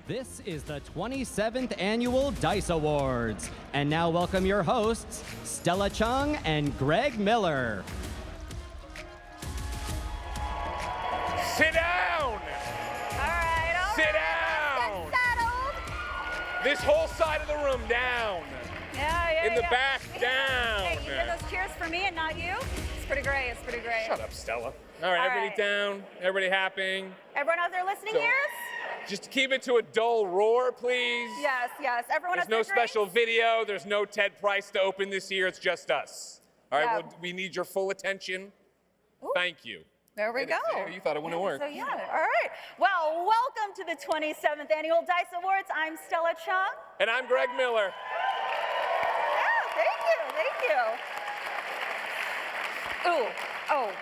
This is the 27th Annual D.I.C.E Awards. And now welcome your hosts, Stella Chung and Greg Miller. Sit down! All right. Sit down! Get settled. This whole side of the room down. Yeah. In the back, down. Hey, you hear those cheers for me and not you? It's pretty great. It's pretty great. Shut up, Stella. All right, everybody down. Everybody happy. Everyone out there listening ears? Just keep it to a dull roar, please. Yes. Everyone There's out there no special video. There's no Ted Price to open this year. It's just us. All right, Yeah. well, we need your full attention. Ooh. Thank you. There we go. You thought it wouldn't work. So yeah, all right. Well, welcome to the 27th Annual D.I.C.E Awards. I'm Stella Chung. And I'm Greg Miller. Yeah, thank you. Ooh,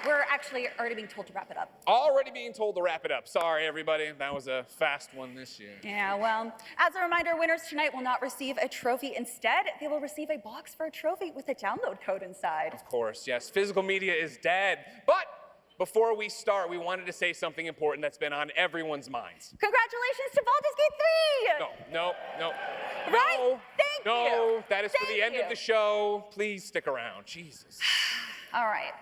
we're actually already being told to wrap it up. Already being told to wrap it up. Sorry, everybody. That was a fast one this year. Yeah, well, as a reminder, winners tonight will not receive a trophy. Instead, they will receive a box for a trophy with a download code inside. Of course, yes. Physical media is dead. But before we start, we wanted to say something important that's been on everyone's minds. Congratulations to Baldur's Gate 3! No. Right? No, Thank you. No, that is for Thank the end you. of the show. Please stick around. Jesus. All right.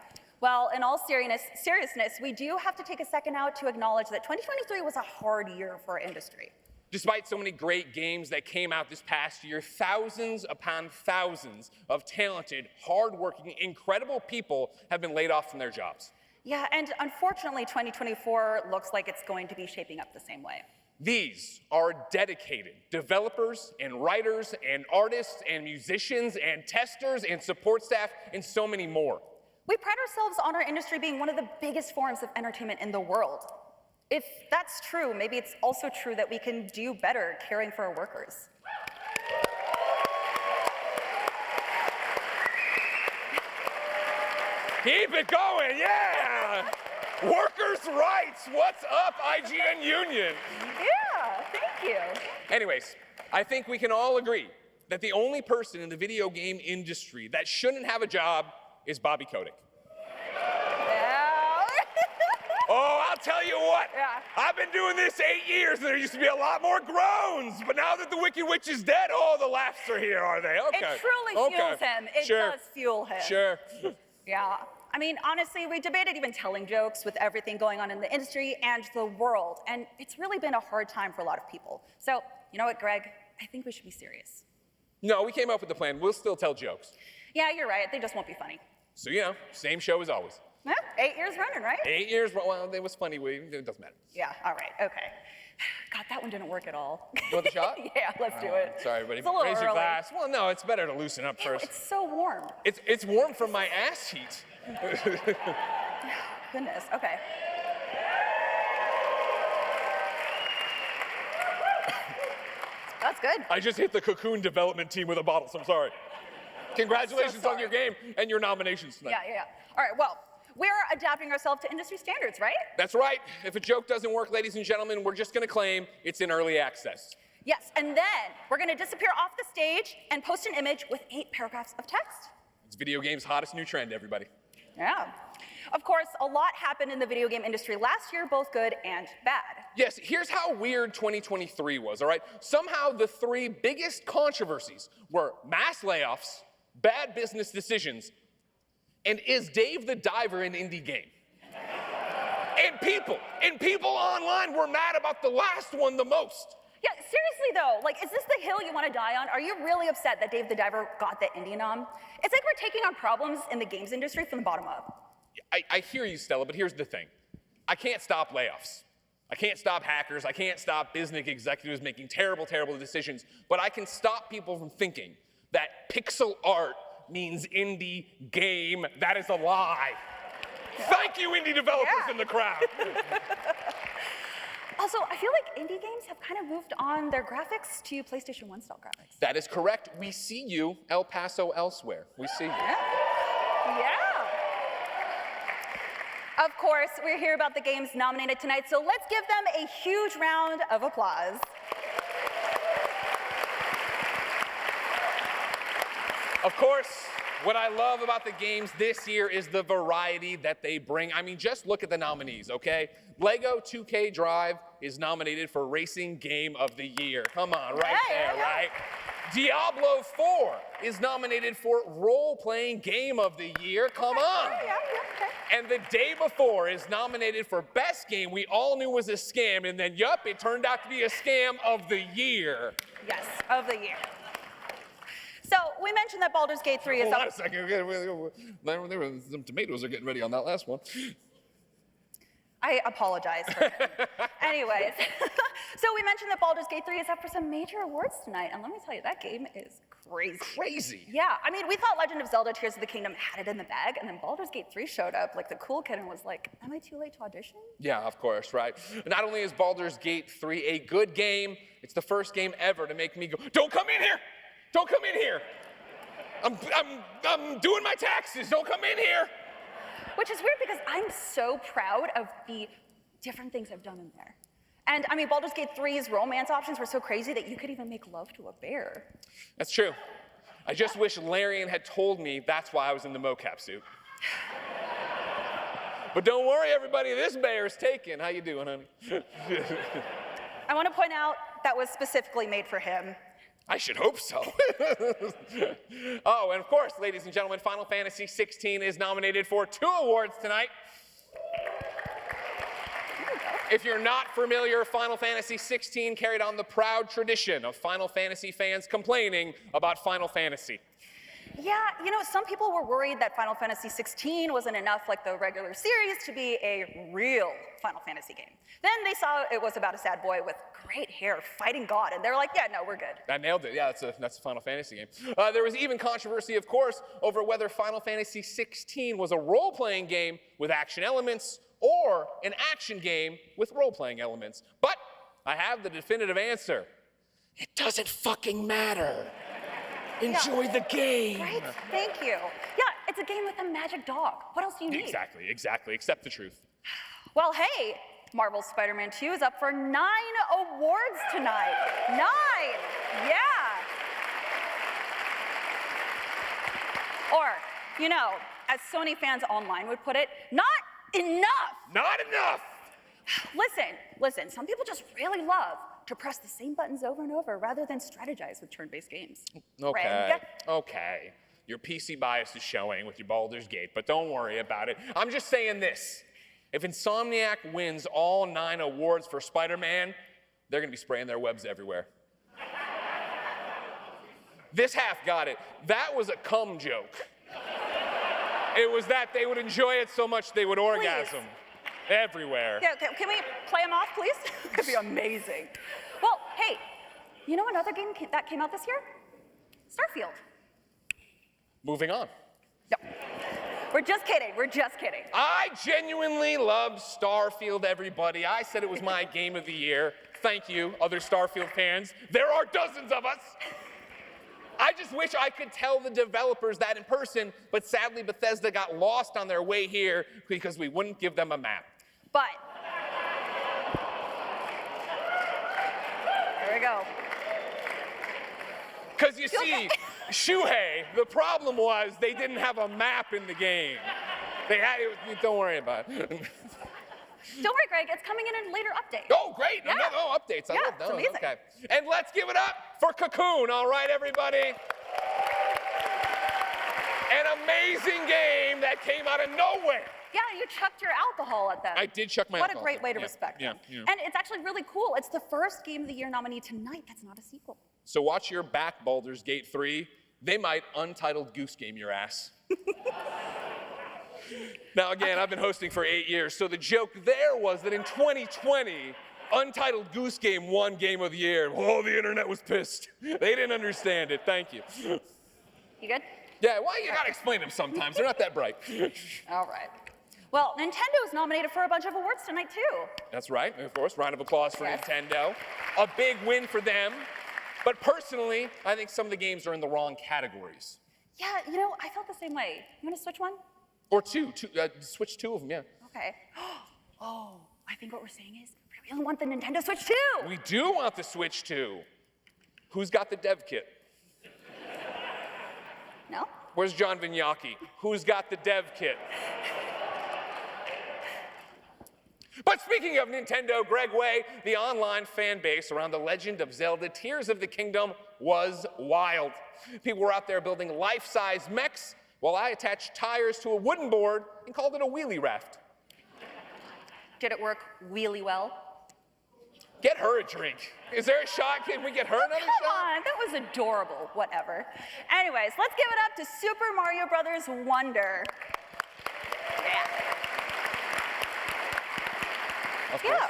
Well, in all seriousness, we do have to take a second out to acknowledge that 2023 was a hard year for our industry. Despite so many great games that came out this past year, thousands upon thousands of talented, hardworking, incredible people have been laid off from their jobs. Yeah, and unfortunately, 2024 looks like it's going to be shaping up the same way. These are dedicated developers and writers and artists and musicians and testers and support staff and so many more. We pride ourselves on our industry being one of the biggest forms of entertainment in the world. If that's true, maybe it's also true that we can do better caring for our workers. Keep it going, yeah! Workers' rights, what's up, IGN Union? Yeah, thank you. Anyways, I think we can all agree that the only person in the video game industry that shouldn't have a job is Bobby Kotick. Yeah. Oh, I'll tell you what. Yeah. I've been doing this 8 years, and there used to be a lot more groans. But now that the Wicked Witch is dead, oh, the laughs are here, are they? Okay. It truly fuels him. It does fuel him. Sure. Yeah. I mean, honestly, we debated even telling jokes with everything going on in the industry and the world, and it's really been a hard time for a lot of people. So, you know what, Greg? I think we should be serious. No, we came up with the plan. We'll still tell jokes. Yeah, you're right. They just won't be funny. So, same show as always. Yeah, 8 years running, right? 8 years, well, it was funny. It doesn't matter. Yeah, all right, okay. God, that one didn't work at all. You want the shot? Yeah, let's do it. Sorry, everybody. It's a little Raise your early. glass. Well, no, it's better to loosen up first. It's so warm. It's warm from my ass heat. Goodness, okay. That's good. I just hit the Cocoon development team with a bottle, so I'm sorry. Congratulations So on your game and your nominations tonight. Yeah. All right, well, we're adapting ourselves to industry standards, right? That's right. If a joke doesn't work, ladies and gentlemen, we're just going to claim it's in early access. Yes, and then we're going to disappear off the stage and post an image with 8 paragraphs of text. It's video games' hottest new trend, everybody. Yeah. Of course, a lot happened in the video game industry last year, both good and bad. Yes, here's how weird 2023 was, all right? Somehow the 3 biggest controversies were mass layoffs, bad business decisions, and is Dave the Diver an indie game? And people online were mad about the last one the most. Yeah, seriously though, like, is this the hill you want to die on? Are you really upset that Dave the Diver got the indie nom? It's like we're taking on problems in the games industry from the bottom up. I hear you, Stella, but here's the thing. I can't stop layoffs. I can't stop hackers. I can't stop business executives making terrible, terrible decisions. But I can stop people from thinking that pixel art means indie game. That is a lie. Yeah. Thank you, indie developers in the crowd. Also, I feel like indie games have kind of moved on their graphics to PlayStation 1 style graphics. That is correct. We see you, El Paso elsewhere. We see you. Yeah. Of course, we're here about the games nominated tonight, so let's give them a huge round of applause. Of course, What I love about the games this year is the variety that they bring. I mean, just look at the nominees, okay? Lego 2K Drive is nominated for Racing Game of the Year. Come on, right there, right? Diablo 4 is nominated for Role-Playing Game of the Year. Come on. And the day before is nominated for Best Game we all knew was a scam, and then, yup, it turned out to be a scam of the year. Yes, of the year. So we mentioned that Baldur's Gate 3 is up. Hold on a second. There were some tomatoes are getting ready on that last one. I apologize for Anyways, so we mentioned that Baldur's Gate 3 is up for some major awards tonight, and let me tell you, that game is crazy. Crazy. Yeah, I mean, we thought Legend of Zelda Tears of the Kingdom had it in the bag, and then Baldur's Gate 3 showed up like the cool kid and was like, am I too late to audition? Yeah, of course, right? Not only is Baldur's Gate 3 a good game, it's the first game ever to make me go, don't come in here! Don't come in here! I'm doing my taxes, don't come in here! Which is weird because I'm so proud of the different things I've done in there. And I mean, Baldur's Gate 3's romance options were so crazy that you could even make love to a bear. That's true. I just wish Larian had told me that's why I was in the mocap suit. But don't worry, everybody, this bear's taken. How you doing, honey? I want to point out that was specifically made for him. I should hope so. Oh, and of course, ladies and gentlemen, Final Fantasy 16 is nominated for 2 awards tonight. If you're not familiar, Final Fantasy 16 carried on the proud tradition of Final Fantasy fans complaining about Final Fantasy. Yeah, you know, some people were worried that Final Fantasy 16 wasn't enough like the regular series to be a real Final Fantasy game. Then they saw it was about a sad boy with great hair fighting God, and they're like, yeah, no, we're good. I nailed it. Yeah, that's a Final Fantasy game. There was even controversy, of course, over whether Final Fantasy 16 was a role-playing game with action elements or an action game with role-playing elements. But I have the definitive answer. It doesn't fucking matter. Enjoy the game. Right? Thank you. Yeah, it's a game with a magic dog. What else do you need? Exactly. Accept the truth. Well, hey, Marvel's Spider-Man 2 is up for 9 awards tonight. 9! Yeah! Or, you know, as Sony fans online would put it, not enough! Not enough! Listen, some people just really love to press the same buttons over and over rather than strategize with turn-based games. Okay. Your PC bias is showing with your Baldur's Gate, but don't worry about it. I'm just saying this. If Insomniac wins all 9 awards for Spider-Man, they're gonna be spraying their webs everywhere. This half got it. That was a cum joke. It was that they would enjoy it so much they would orgasm. Everywhere. Yeah, can we play them off, please? That'd be amazing. Well, hey, you know another game that came out this year? Starfield. Moving on. No. We're just kidding. I genuinely loved Starfield, everybody. I said it was my game of the year. Thank you, other Starfield fans. There are dozens of us. I just wish I could tell the developers that in person, but sadly Bethesda got lost on their way here because we wouldn't give them a map. But, there we go. Because you see, Shuhei, the problem was they didn't have a map in the game. Don't worry about it. Don't worry, Greg, it's coming in a later update. Oh, great. Yeah. Updates. I love those. It's amazing. Okay. And let's give it up for Cocoon, all right, everybody? An amazing game that came out of nowhere. Yeah, you chucked your alcohol at them. I did chuck my alcohol. alcohol. What a great way to respect them. Yeah. And it's actually really cool. It's the first Game of the Year nominee tonight that's not a sequel. So watch your back, Baldur's Gate 3. They might Untitled Goose Game your ass. Now, again, I've been hosting for 8 years, so the joke there was that in 2020, Untitled Goose Game won Game of the Year. Oh, the internet was pissed. They didn't understand it. Thank you. You good? Yeah, well, you gotta explain them sometimes. They're not that bright. All right. Well, Nintendo is nominated for a bunch of awards tonight, too. That's right, of course. Round of applause for Nintendo. A big win for them. But personally, I think some of the games are in the wrong categories. Yeah, you know, I felt the same way. You want to switch one? Or switch 2 of them, yeah. Okay. Oh, I think what we're saying is we really want the Nintendo Switch 2. We do want the Switch 2. Who's got the dev kit? No? Where's John Vignacchi? Who's got the dev kit? But speaking of Nintendo, Greg Way, the online fan base around The Legend of Zelda Tears of the Kingdom was wild. People were out there building life-size mechs while I attached tires to a wooden board and called it a wheelie raft. Did it work really well? Get her a drink. Is there a shot? Can we get her another shot? Come on, that was adorable. Whatever. Anyways, let's give it up to Super Mario Brothers Wonder. Yeah. Of course. Yeah.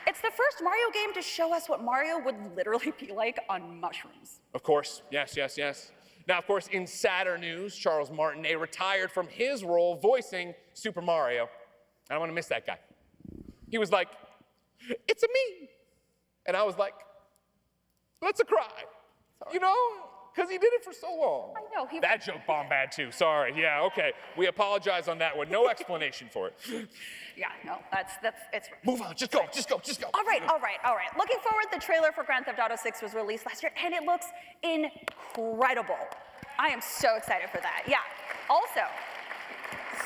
It's the first Mario game to show us what Mario would literally be like on mushrooms. Of course. Yes, yes, yes. Now, of course, in sadder news, Charles Martinet retired from his role voicing Super Mario. I don't want to miss that guy. He was like, "It's a me." And I was like, "Let's a cry." Sorry. You know, because he did it for so long. I know. That joke bombed bad too. Sorry. Yeah, okay. We apologize on that one. No explanation for it. Yeah, no, it's. Move on. Just go. Just go. Just go. All right. Looking forward, the trailer for Grand Theft Auto 6 was released last year, and it looks incredible. I am so excited for that. Yeah. Also,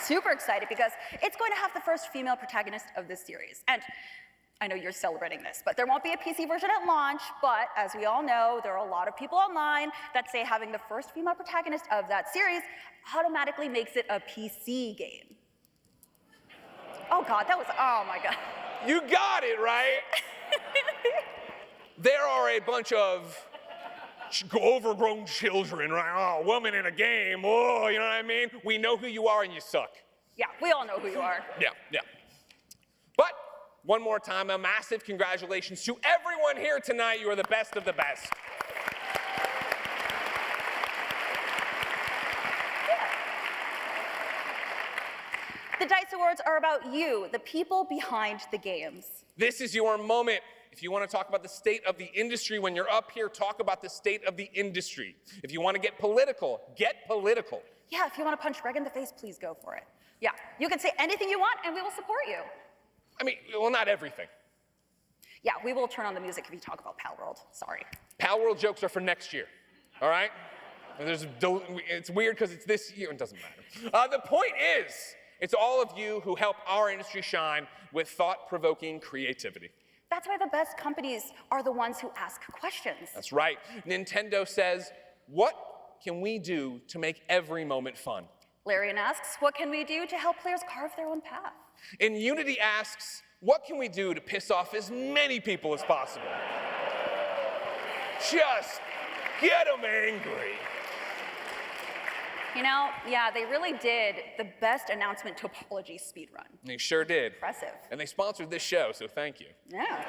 super excited because it's going to have the first female protagonist of this series. And I know you're celebrating this, but there won't be a PC version at launch, but as we all know, there are a lot of people online that say having the first female protagonist of that series automatically makes it a PC game. Oh God, oh my God. You got it, right? There are a bunch of overgrown children, right? Oh, woman in a game, oh, you know what I mean? We know who you are and you suck. Yeah, we all know who you are. Yeah. But one more time, a massive congratulations to everyone here tonight. You are the best of the best. Yeah. The D.I.C.E Awards are about you, the people behind the games. This is your moment. If you want to talk about the state of the industry when you're up here, talk about the state of the industry. If you want to get political, get political. Yeah, if you want to punch Greg in the face, please go for it. Yeah, you can say anything you want and we will support you. I mean, well, not everything. Yeah, we will turn on the music if you talk about Pal World. Sorry. Pal World jokes are for next year, all right? It's weird because it's this year. It doesn't matter. The point is, it's all of you who help our industry shine with thought-provoking creativity. That's why the best companies are the ones who ask questions. That's right. Nintendo says, what can we do to make every moment fun? Larian asks, what can we do to help players carve their own path? And Unity asks, what can we do to piss off as many people as possible? Just get them angry. You know, yeah, they really did the best announcement topology speedrun. They sure did. Impressive. And they sponsored this show, so thank you. Yeah.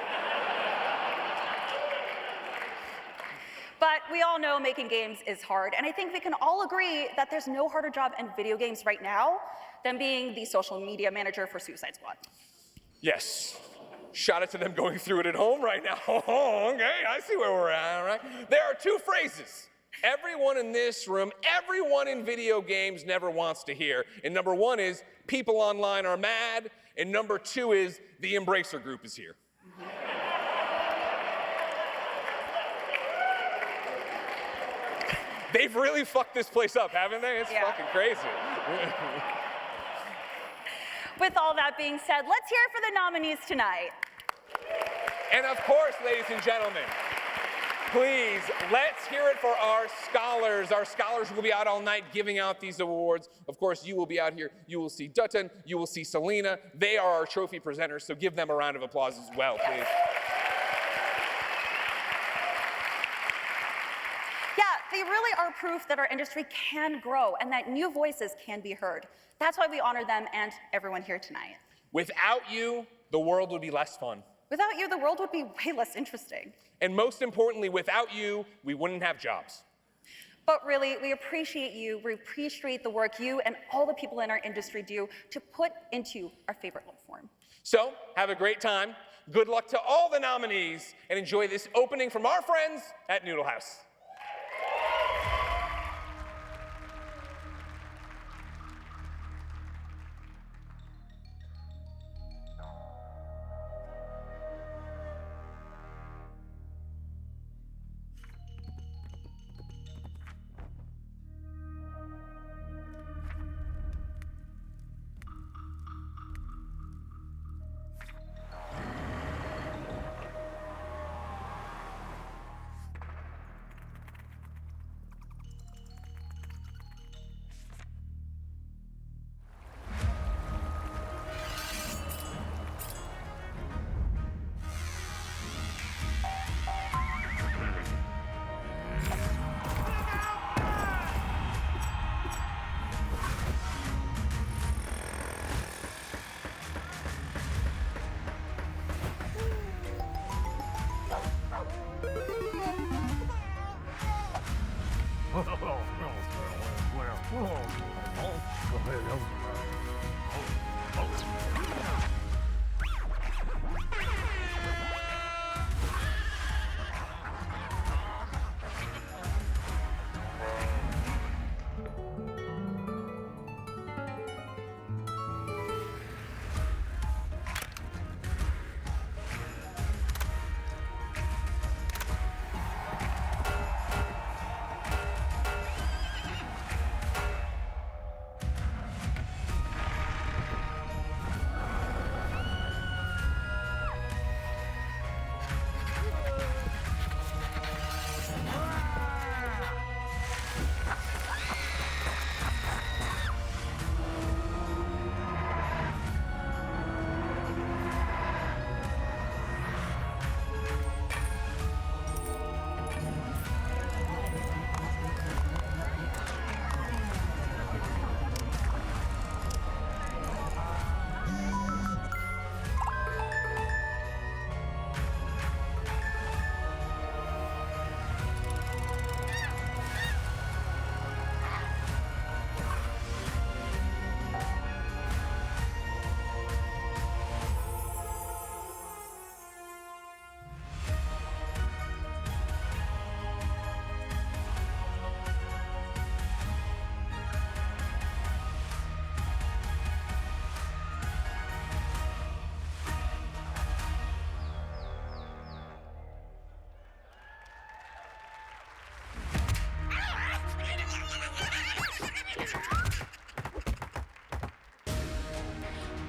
But we all know making games is hard, and I think we can all agree that there's no harder job in video games right now than being the social media manager for Suicide Squad. Yes. Shout out to them going through it at home right now. Okay, I see where we're at, all right? There are two phrases everyone in this room, everyone in video games never wants to hear. And number one is, people online are mad. And number two is, the Embracer Group is here. They've really fucked this place up, haven't they? It's fucking crazy. With all that being said, let's hear it for the nominees tonight. And of course, ladies and gentlemen, please, let's hear it for our scholars. Our scholars will be out all night giving out these awards. Of course, you will be out here. You will see Dutton. You will see Selena. They are our trophy presenters, so give them a round of applause as well, please. Yeah, they really are proof that our industry can grow and that new voices can be heard. That's why we honor them and everyone here tonight. Without you, the world would be less fun. Without you, the world would be way less interesting. And most importantly, without you, we wouldn't have jobs. But really, we appreciate you. We appreciate the work you and all the people in our industry do to put into our favorite art form. So, have a great time. Good luck to all the nominees, and enjoy this opening from our friends at Noodle House.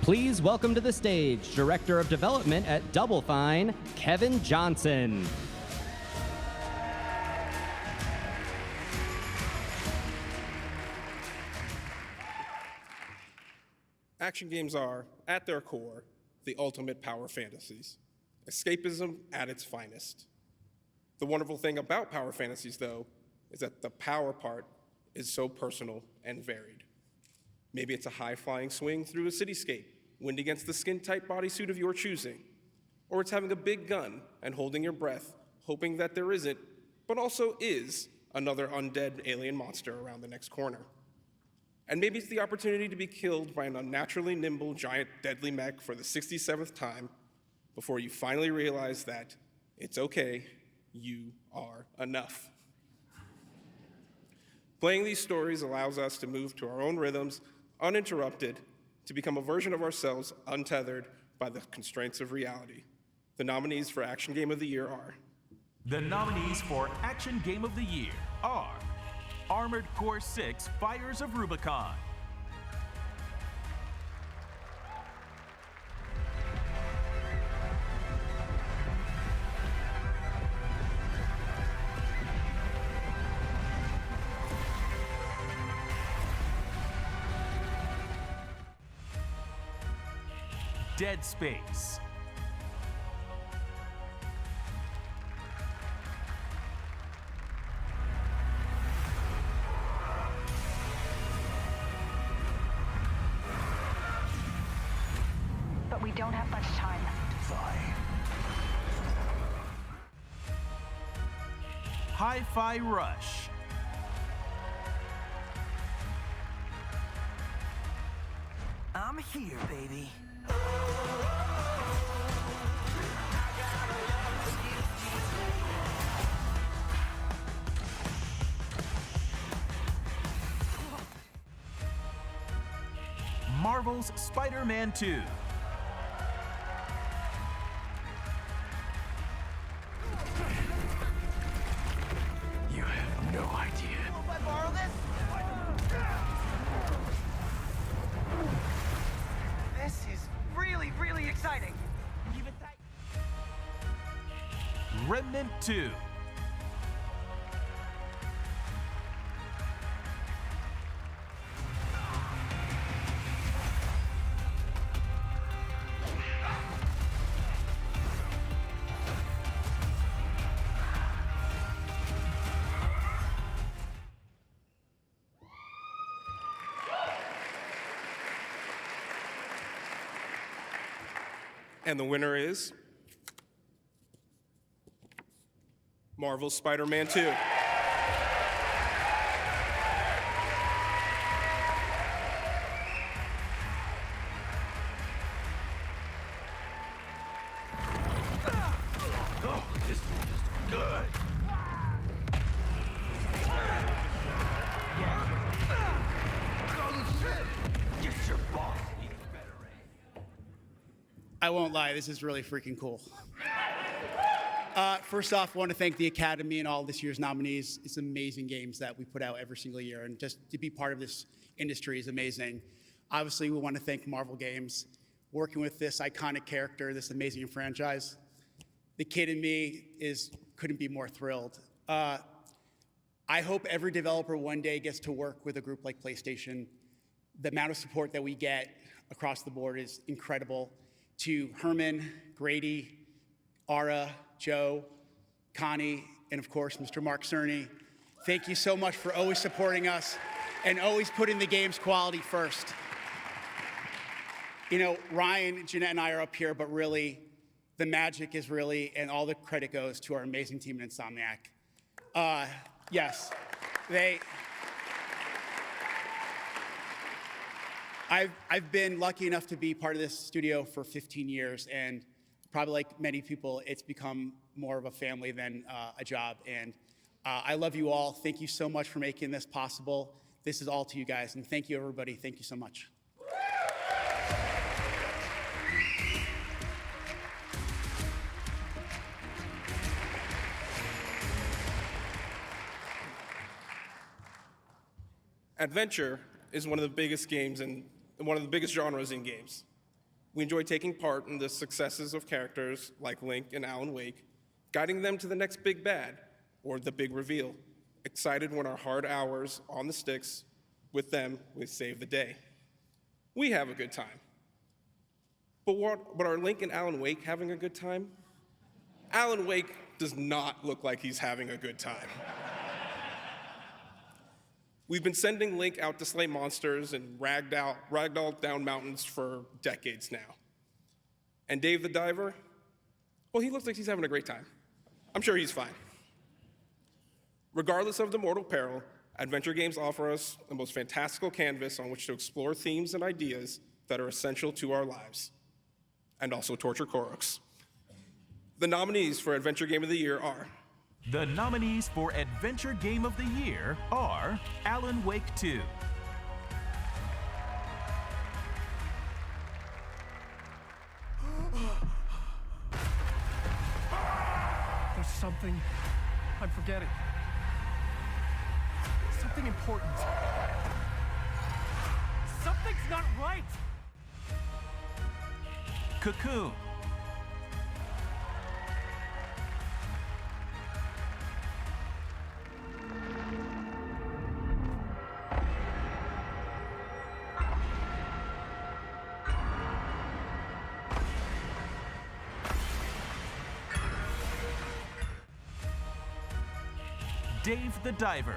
Please welcome to the stage Director of Development at Double Fine, Kevin Johnson. Action games are, at their core, the ultimate power fantasies. Escapism at its finest. The wonderful thing about power fantasies, though, is that the power part is so personal and varied. Maybe it's a high-flying swing through a cityscape, wind against the skin-tight bodysuit of your choosing. Or it's having a big gun and holding your breath, hoping that there isn't, but also is, another undead alien monster around the next corner. And maybe it's the opportunity to be killed by an unnaturally nimble, giant, deadly mech for the 67th time before you finally realize that it's okay, you are enough. Playing these stories allows us to move to our own rhythms, uninterrupted, to become a version of ourselves untethered by the constraints of reality. The nominees for Action Game of the Year are... The nominees for Action Game of the Year are Armored Core 6 Fires of Rubicon, Dead Space, but we don't have much time. Hi-Fi Rush, I'm here, baby. Marvel's Spider-Man 2, You have no idea. If I borrow this? This is really, really exciting. Keep it tight. Remnant 2, And the winner is... Marvel's Spider-Man 2. I won't lie, this is really freaking cool. First off, I want to thank the Academy and all this year's nominees. It's amazing games that we put out every single year, and just to be part of this industry is amazing. Obviously, we want to thank Marvel Games, working with this iconic character, this amazing franchise. The kid in me couldn't be more thrilled. I hope every developer one day gets to work with a group like PlayStation. The amount of support that we get across the board is incredible. To Herman, Grady, Ara, Joe, Connie, and of course, Mr. Mark Cerny, thank you so much for always supporting us and always putting the game's quality first. You know, Ryan, Jeanette, and I are up here, but really, the magic is really, and all the credit goes to our amazing team at Insomniac. Yes, I've been lucky enough to be part of this studio for 15 years, and probably like many people, it's become more of a family than a job. And I love you all. Thank you so much for making this possible. This is all to you guys, and thank you, everybody. Thank you so much. Adventure is one of the biggest games and one of the biggest genres in games. We enjoy taking part in the successes of characters like Link and Alan Wake, guiding them to the next big bad or the big reveal. Excited when our hard hours on the sticks with them we save the day. We have a good time. But are Link and Alan Wake having a good time? Alan Wake does not look like he's having a good time. We've been sending Link out to slay monsters and ragdoll down mountains for decades now. And Dave the Diver, well, he looks like he's having a great time. I'm sure he's fine. Regardless of the mortal peril, adventure games offer us the most fantastical canvas on which to explore themes and ideas that are essential to our lives, and also torture Koroks. The nominees for Adventure Game of the Year are... The nominees for Adventure Game of the Year are Alan Wake 2, There's something I'm forgetting. Something important. Something's not right! Cocoon, Dave the Diver,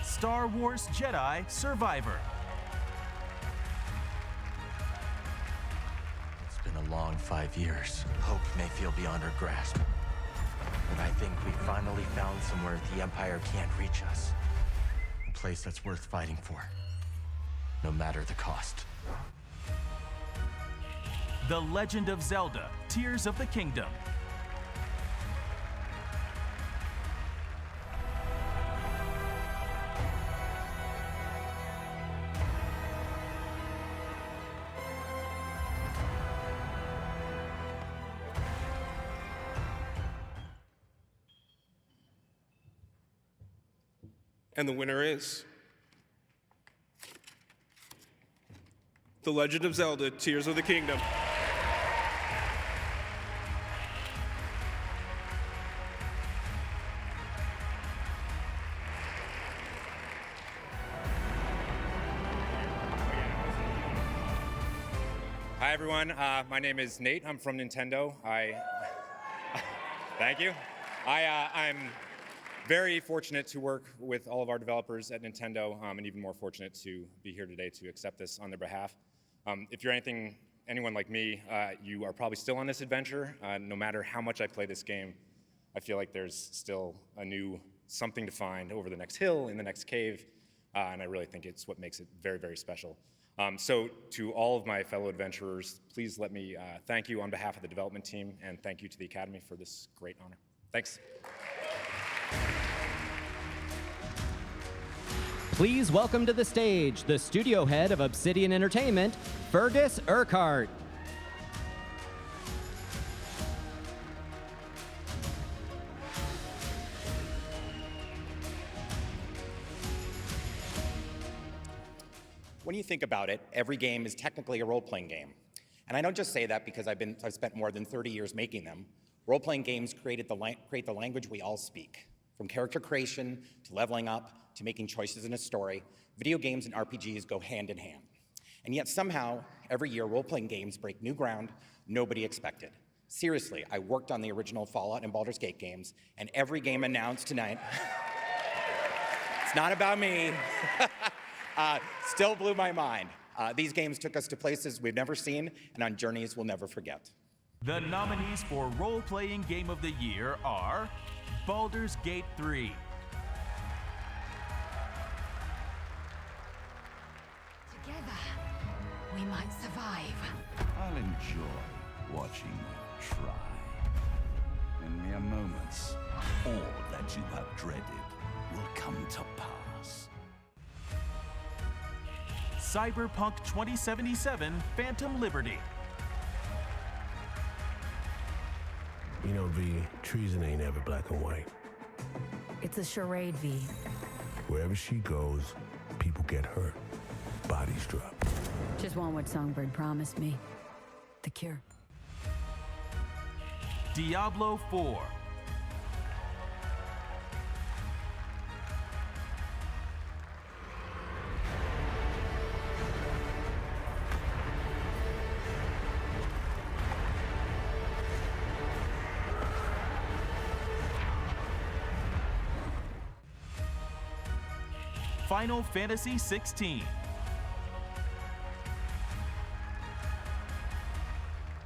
Star Wars Jedi Survivor. It's been a long 5 years. Hope may feel beyond our grasp. But I think we finally found somewhere the Empire can't reach us. A place that's worth fighting for, no matter the cost. The Legend of Zelda: Tears of the Kingdom. And the winner is The Legend of Zelda: Tears of the Kingdom. Hi everyone, my name is Nate. I'm from Nintendo. Thank you. I'm very fortunate to work with all of our developers at Nintendo, and even more fortunate to be here today to accept this on their behalf. If you're anyone like me, you are probably still on this adventure. No matter how much I play this game, I feel like there's still a new something to find over the next hill, in the next cave. and I really think it's what makes it very, very special. So to all of my fellow adventurers, please let me thank you on behalf of the development team, and thank you to the Academy for this great honor. Thanks. Please welcome to the stage the studio head of Obsidian Entertainment, Fergus Urquhart. When you think about it, every game is technically a role-playing game. And I don't just say that because I've spent more than 30 years making them. Role-playing games create the language we all speak. From character creation, to leveling up, to making choices in a story, video games and RPGs go hand in hand. And yet somehow, every year, role-playing games break new ground nobody expected. Seriously, I worked on the original Fallout and Baldur's Gate games, and every game announced tonight, it's not about me, still blew my mind. These games took us to places we've never seen and on journeys we'll never forget. The nominees for Role-Playing Game of the Year are Baldur's Gate 3, Together, we might survive. I'll enjoy watching you try. In mere moments, all that you have dreaded will come to pass. Cyberpunk 2077 Phantom Liberty, You know, V, treason ain't ever black and white. It's a charade, V. Wherever she goes, people get hurt. Bodies drop. Just want what Songbird promised me. The cure. Diablo 4, Final Fantasy 16,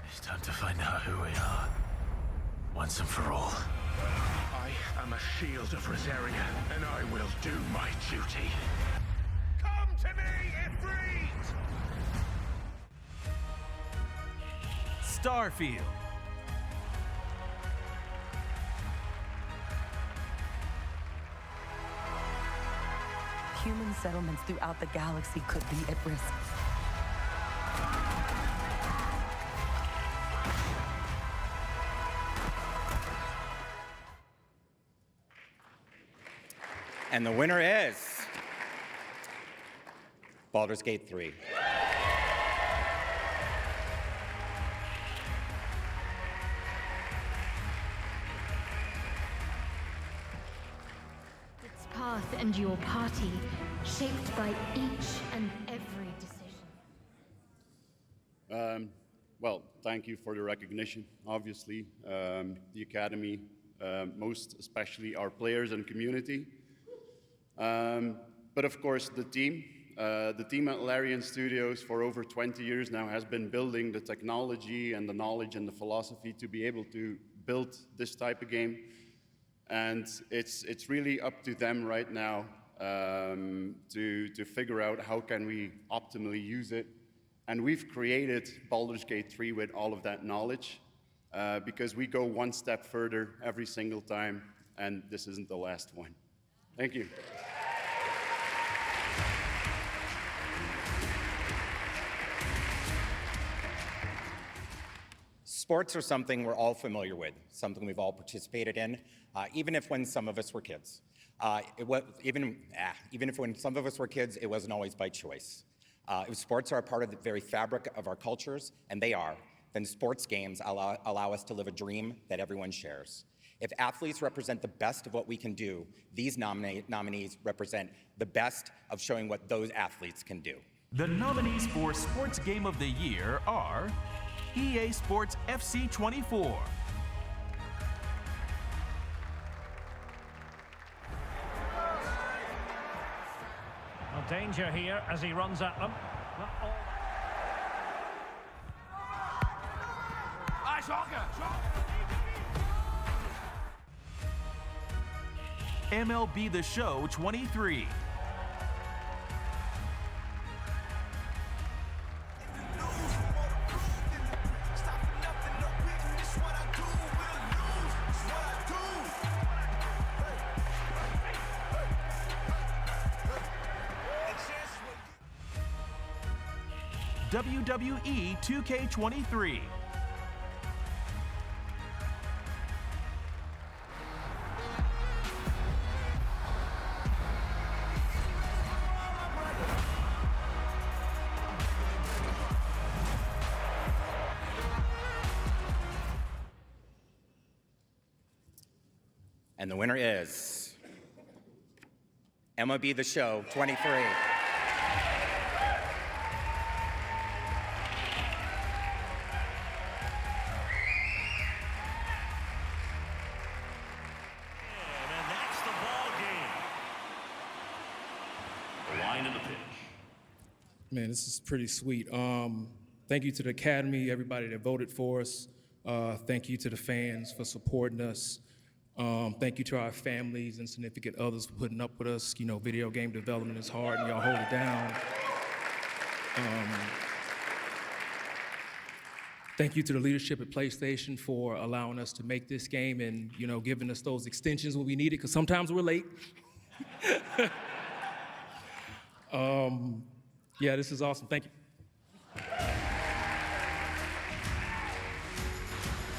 It's time to find out who we are, once and for all. I am a shield of Rosaria, and I will do my duty. Come to me, Ifrit! Starfield, Human settlements throughout the galaxy could be at risk. And the winner is Baldur's Gate 3. Its path and your party, shaped by each and every decision. Well, thank you for the recognition, obviously. The Academy, most especially our players and community. But of course, the team at Larian Studios for over 20 years now has been building the technology and the knowledge and the philosophy to be able to build this type of game. And it's really up to them right now to figure out how can we optimally use it. And we've created Baldur's Gate 3 with all of that knowledge because we go one step further every single time, and this isn't the last one. Thank you. Sports are something we're all familiar with, something we've all participated in, even if when some of us were kids. Even if when some of us were kids, it wasn't always by choice. If sports are a part of the very fabric of our cultures, and they are, then sports games allow us to live a dream that everyone shares. If athletes represent the best of what we can do, these nominees represent the best of showing what those athletes can do. The nominees for Sports Game of the Year are EA Sports FC 24, Well, danger here as he runs at them. Not all... MLB The Show 23, WWE 2K23. And the winner is MLB The Show 23. Man, this is pretty sweet. Thank you to the Academy, everybody that voted for us. Thank you to the fans for supporting us. Thank you to our families and significant others for putting up with us. You know, video game development is hard and y'all hold it down. Thank you to the leadership at PlayStation for allowing us to make this game and, you know, giving us those extensions when we need it, because sometimes we're late. Yeah, this is awesome. Thank you.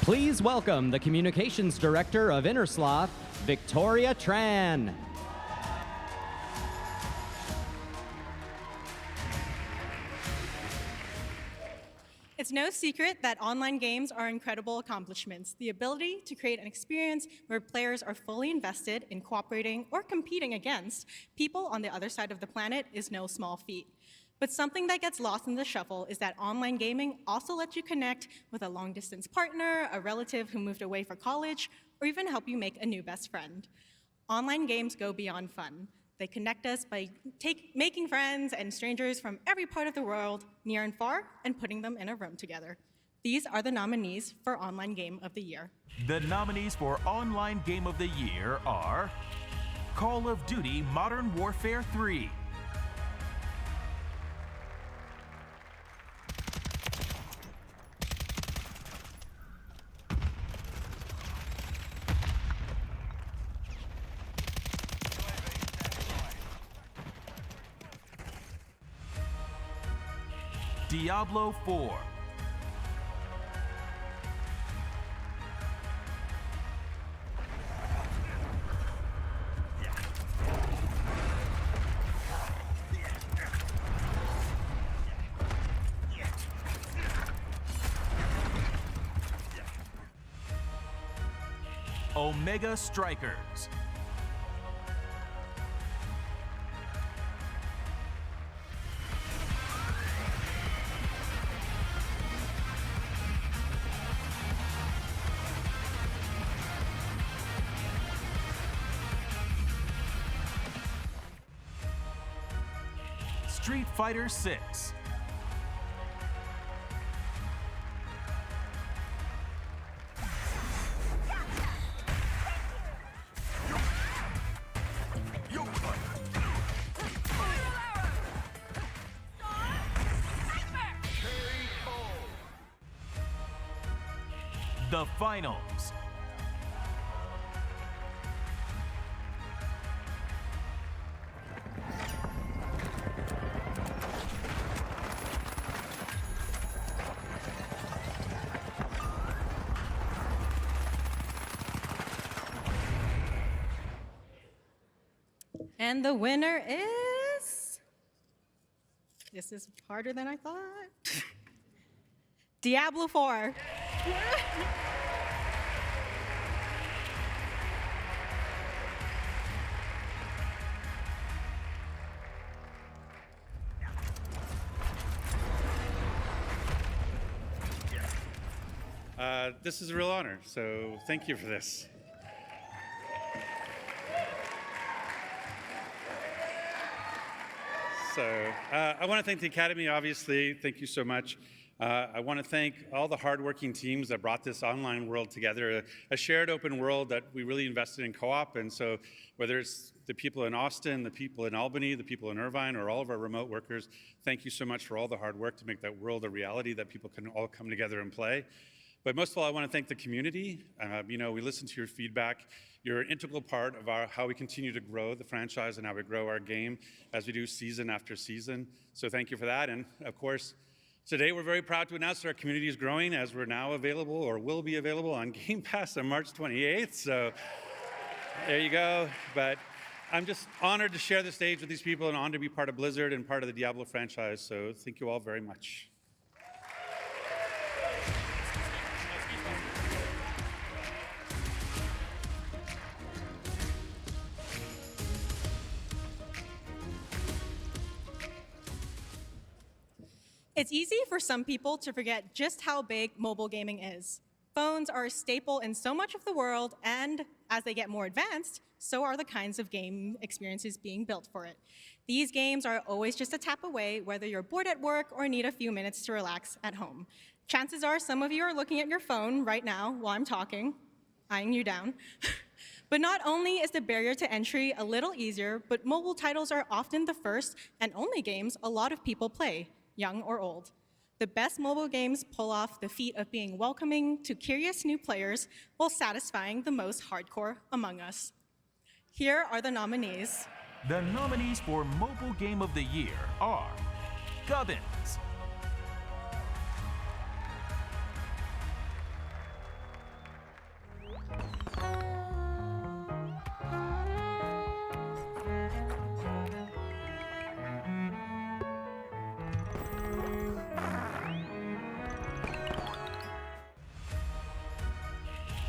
Please welcome the Communications Director of Innersloth, Victoria Tran. It's no secret that online games are incredible accomplishments. The ability to create an experience where players are fully invested in cooperating or competing against people on the other side of the planet is no small feat. But something that gets lost in the shuffle is that online gaming also lets you connect with a long-distance partner, a relative who moved away for college, or even help you make a new best friend. Online games go beyond fun. They connect us by making friends and strangers from every part of the world, near and far, and putting them in a room together. These are the nominees for Online Game of the Year. The nominees for Online Game of the Year are Call of Duty Modern Warfare 3, Diablo 4, Omega Strikers, Street Fighter 6, The Finals, And the winner is, this is harder than I thought, Diablo 4. This is a real honor, so thank you for this. So I want to thank the Academy, obviously. Thank you so much. I want to thank all the hardworking teams that brought this online world together, a shared open world that we really invested in co-op. And so whether it's the people in Austin, the people in Albany, the people in Irvine, or all of our remote workers, thank you so much for all the hard work to make that world a reality that people can all come together and play. But most of all, I want to thank the community. You know, we listen to your feedback. You're an integral part of how we continue to grow the franchise and how we grow our game as we do season after season. So thank you for that. And of course, Today, we're very proud to announce that our community is growing as we're now available or will be available on Game Pass on March 28th. So there you go. But I'm just honored to share the stage with these people and honored to be part of Blizzard and part of the Diablo franchise. So thank you all very much. It's easy for some people to forget just how big mobile gaming is. Phones are a staple in so much of the world, and as they get more advanced, so are the kinds of game experiences being built for it. These games are always just a tap away, whether you're bored at work or need a few minutes to relax at home. Chances are some of you are looking at your phone right now while I'm talking, eyeing you down. But not only is the barrier to entry a little easier, but mobile titles are often the first and only games a lot of people play, young or old. The best mobile games pull off the feat of being welcoming to curious new players while satisfying the most hardcore among us. Here are the nominees. The nominees for Mobile Game of the Year are Gubbins,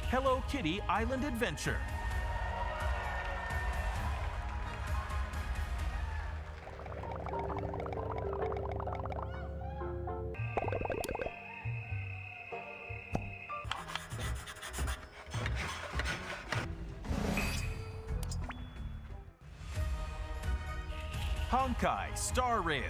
Hello Kitty Island Adventure, Honkai Star Rail,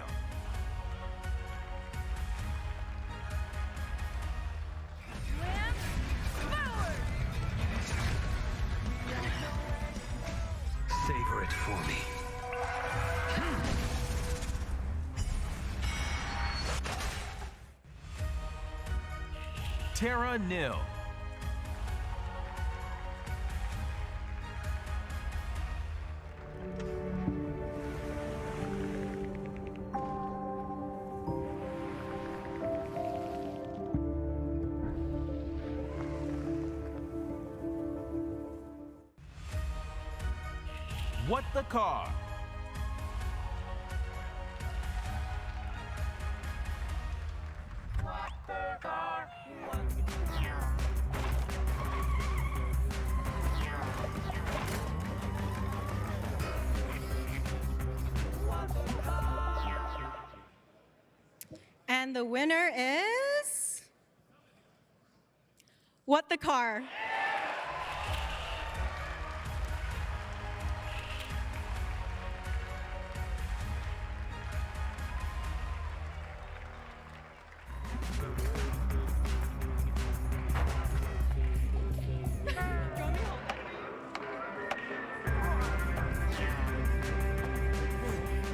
Savor it for me. Terra Nil, What the Car, And the winner is What the Car.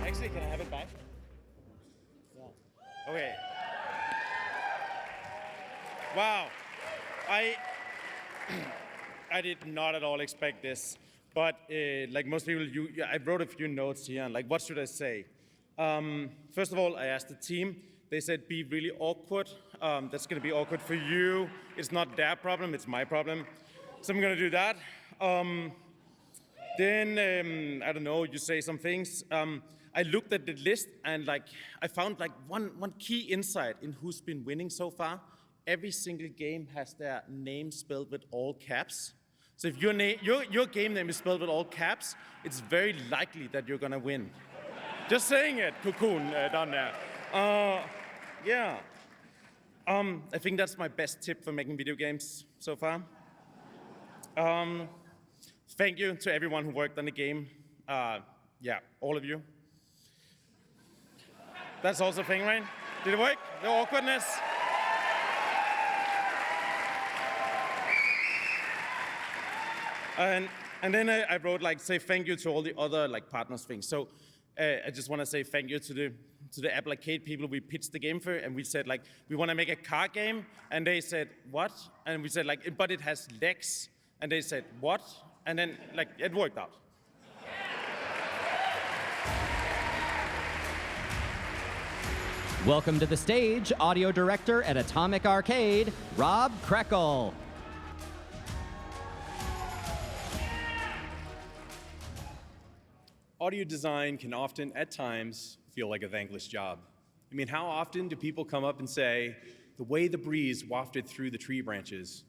Actually, can I have it back? Okay. Wow. I did not at all expect this, but like most people, I wrote a few notes here, and like, what should I say? First of all, I asked the team. They said, be really awkward. That's gonna be awkward for you. It's not their problem, it's my problem. So I'm gonna do that. Then, I don't know, you say some things. I looked at the list and like I found like one key insight in who's been winning so far. Every single game has their name spelled with all caps. So if your game name is spelled with all caps, it's very likely that you're gonna win. Just saying it, Cocoon down there. Yeah. I think that's my best tip for making video games so far. Thank you to everyone who worked on the game. Yeah, all of you. That's also a thing, right? Did it work? The awkwardness? And then I wrote like, say thank you to all the other like partners things. So I just want to say thank you to the Apple Arcade people we pitched the game for, and we said like, we want to make a car game, and they said, what? And we said like, but it has legs, and they said, what? And then like, it worked out. Welcome to the stage, audio director at Atomic Arcade, Rob Krekel. Audio design can often, at times, feel like a thankless job. I mean, how often do people come up and say, the way the breeze wafted through the tree branches,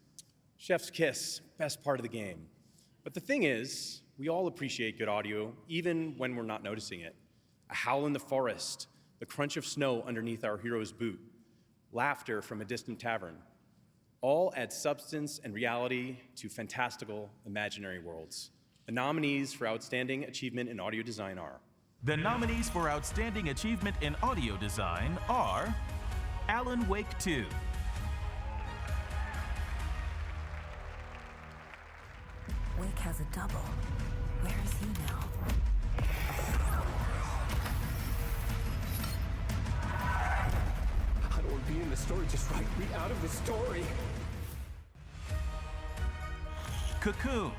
chef's kiss, best part of the game. But the thing is, we all appreciate good audio, even when we're not noticing it. A howl in the forest, the crunch of snow underneath our hero's boot, laughter from a distant tavern, all add substance and reality to fantastical, imaginary worlds. The nominees for Outstanding Achievement in Audio Design are... The nominees for Outstanding Achievement in Audio Design are Alan Wake 2, Wake has a double. Where is he now? I don't want to be in the story, just write me out of the story. Cocoon,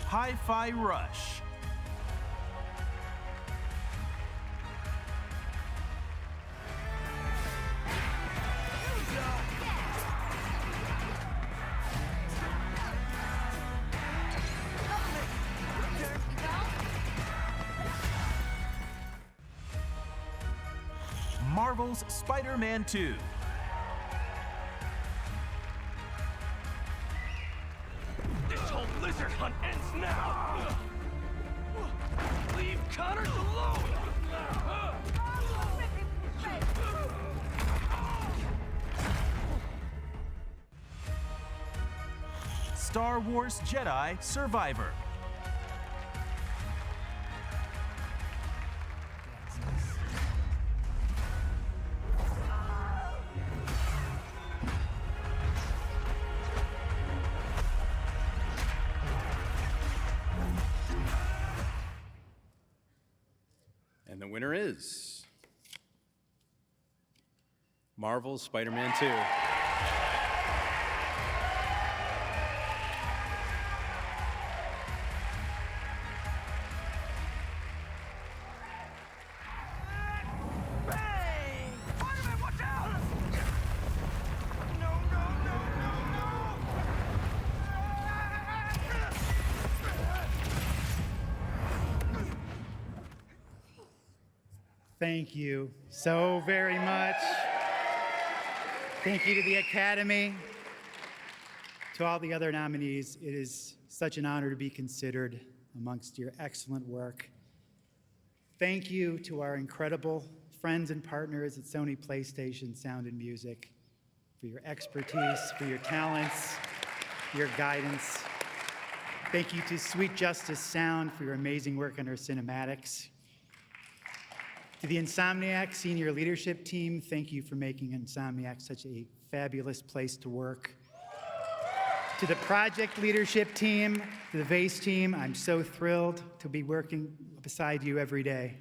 Hi-Fi Rush, Marvel's Spider-Man 2, This whole lizard hunt ends now! Leave Connors alone! Star Wars Jedi Survivor, And the winner is... Marvel's Spider-Man 2. Thank you so very much. Thank you to the Academy. To all the other nominees, it is such an honor to be considered amongst your excellent work. Thank you to our incredible friends and partners at Sony PlayStation Sound and Music for your expertise, for your talents, your guidance. Thank you to Sweet Justice Sound for your amazing work on our cinematics. To the Insomniac Senior Leadership Team, thank you for making Insomniac such a fabulous place to work. To the Project Leadership Team, to the VACE team, I'm so thrilled to be working beside you every day.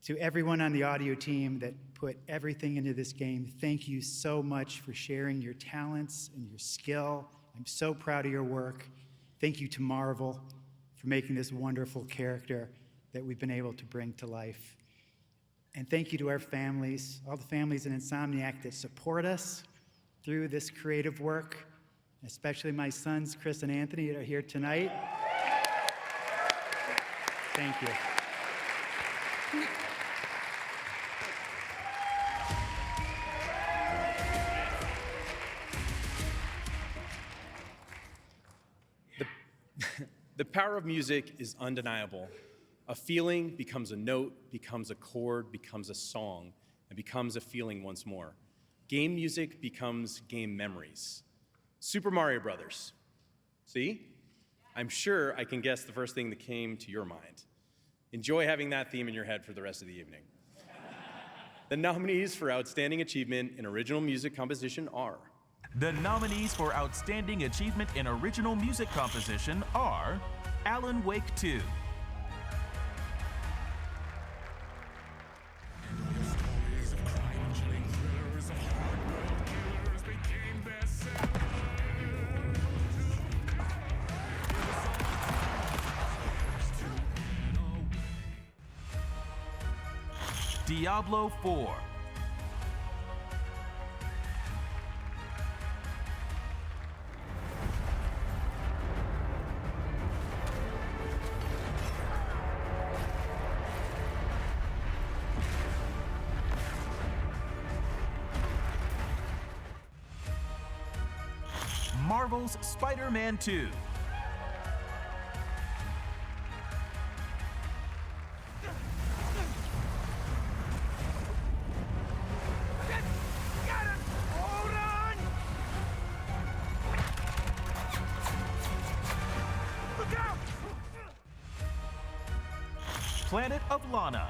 To everyone on the audio team that put everything into this game, thank you so much for sharing your talents and your skill. I'm so proud of your work. Thank you to Marvel for making this wonderful character that we've been able to bring to life. And thank you to our families, all the families in Insomniac that support us through this creative work, especially my sons, Chris and Anthony, that are here tonight. Thank you. The power of music is undeniable. A feeling becomes a note, becomes a chord, becomes a song, and becomes a feeling once more. Game music becomes game memories. Super Mario Brothers. See? I'm sure I can guess the first thing that came to your mind. Enjoy having that theme in your head for the rest of the evening. The nominees for Outstanding Achievement in Original Music Composition are... The nominees for Outstanding Achievement in Original Music Composition are Alan Wake 2. Diablo 4. Marvel's Spider-Man 2. Planet of Lana.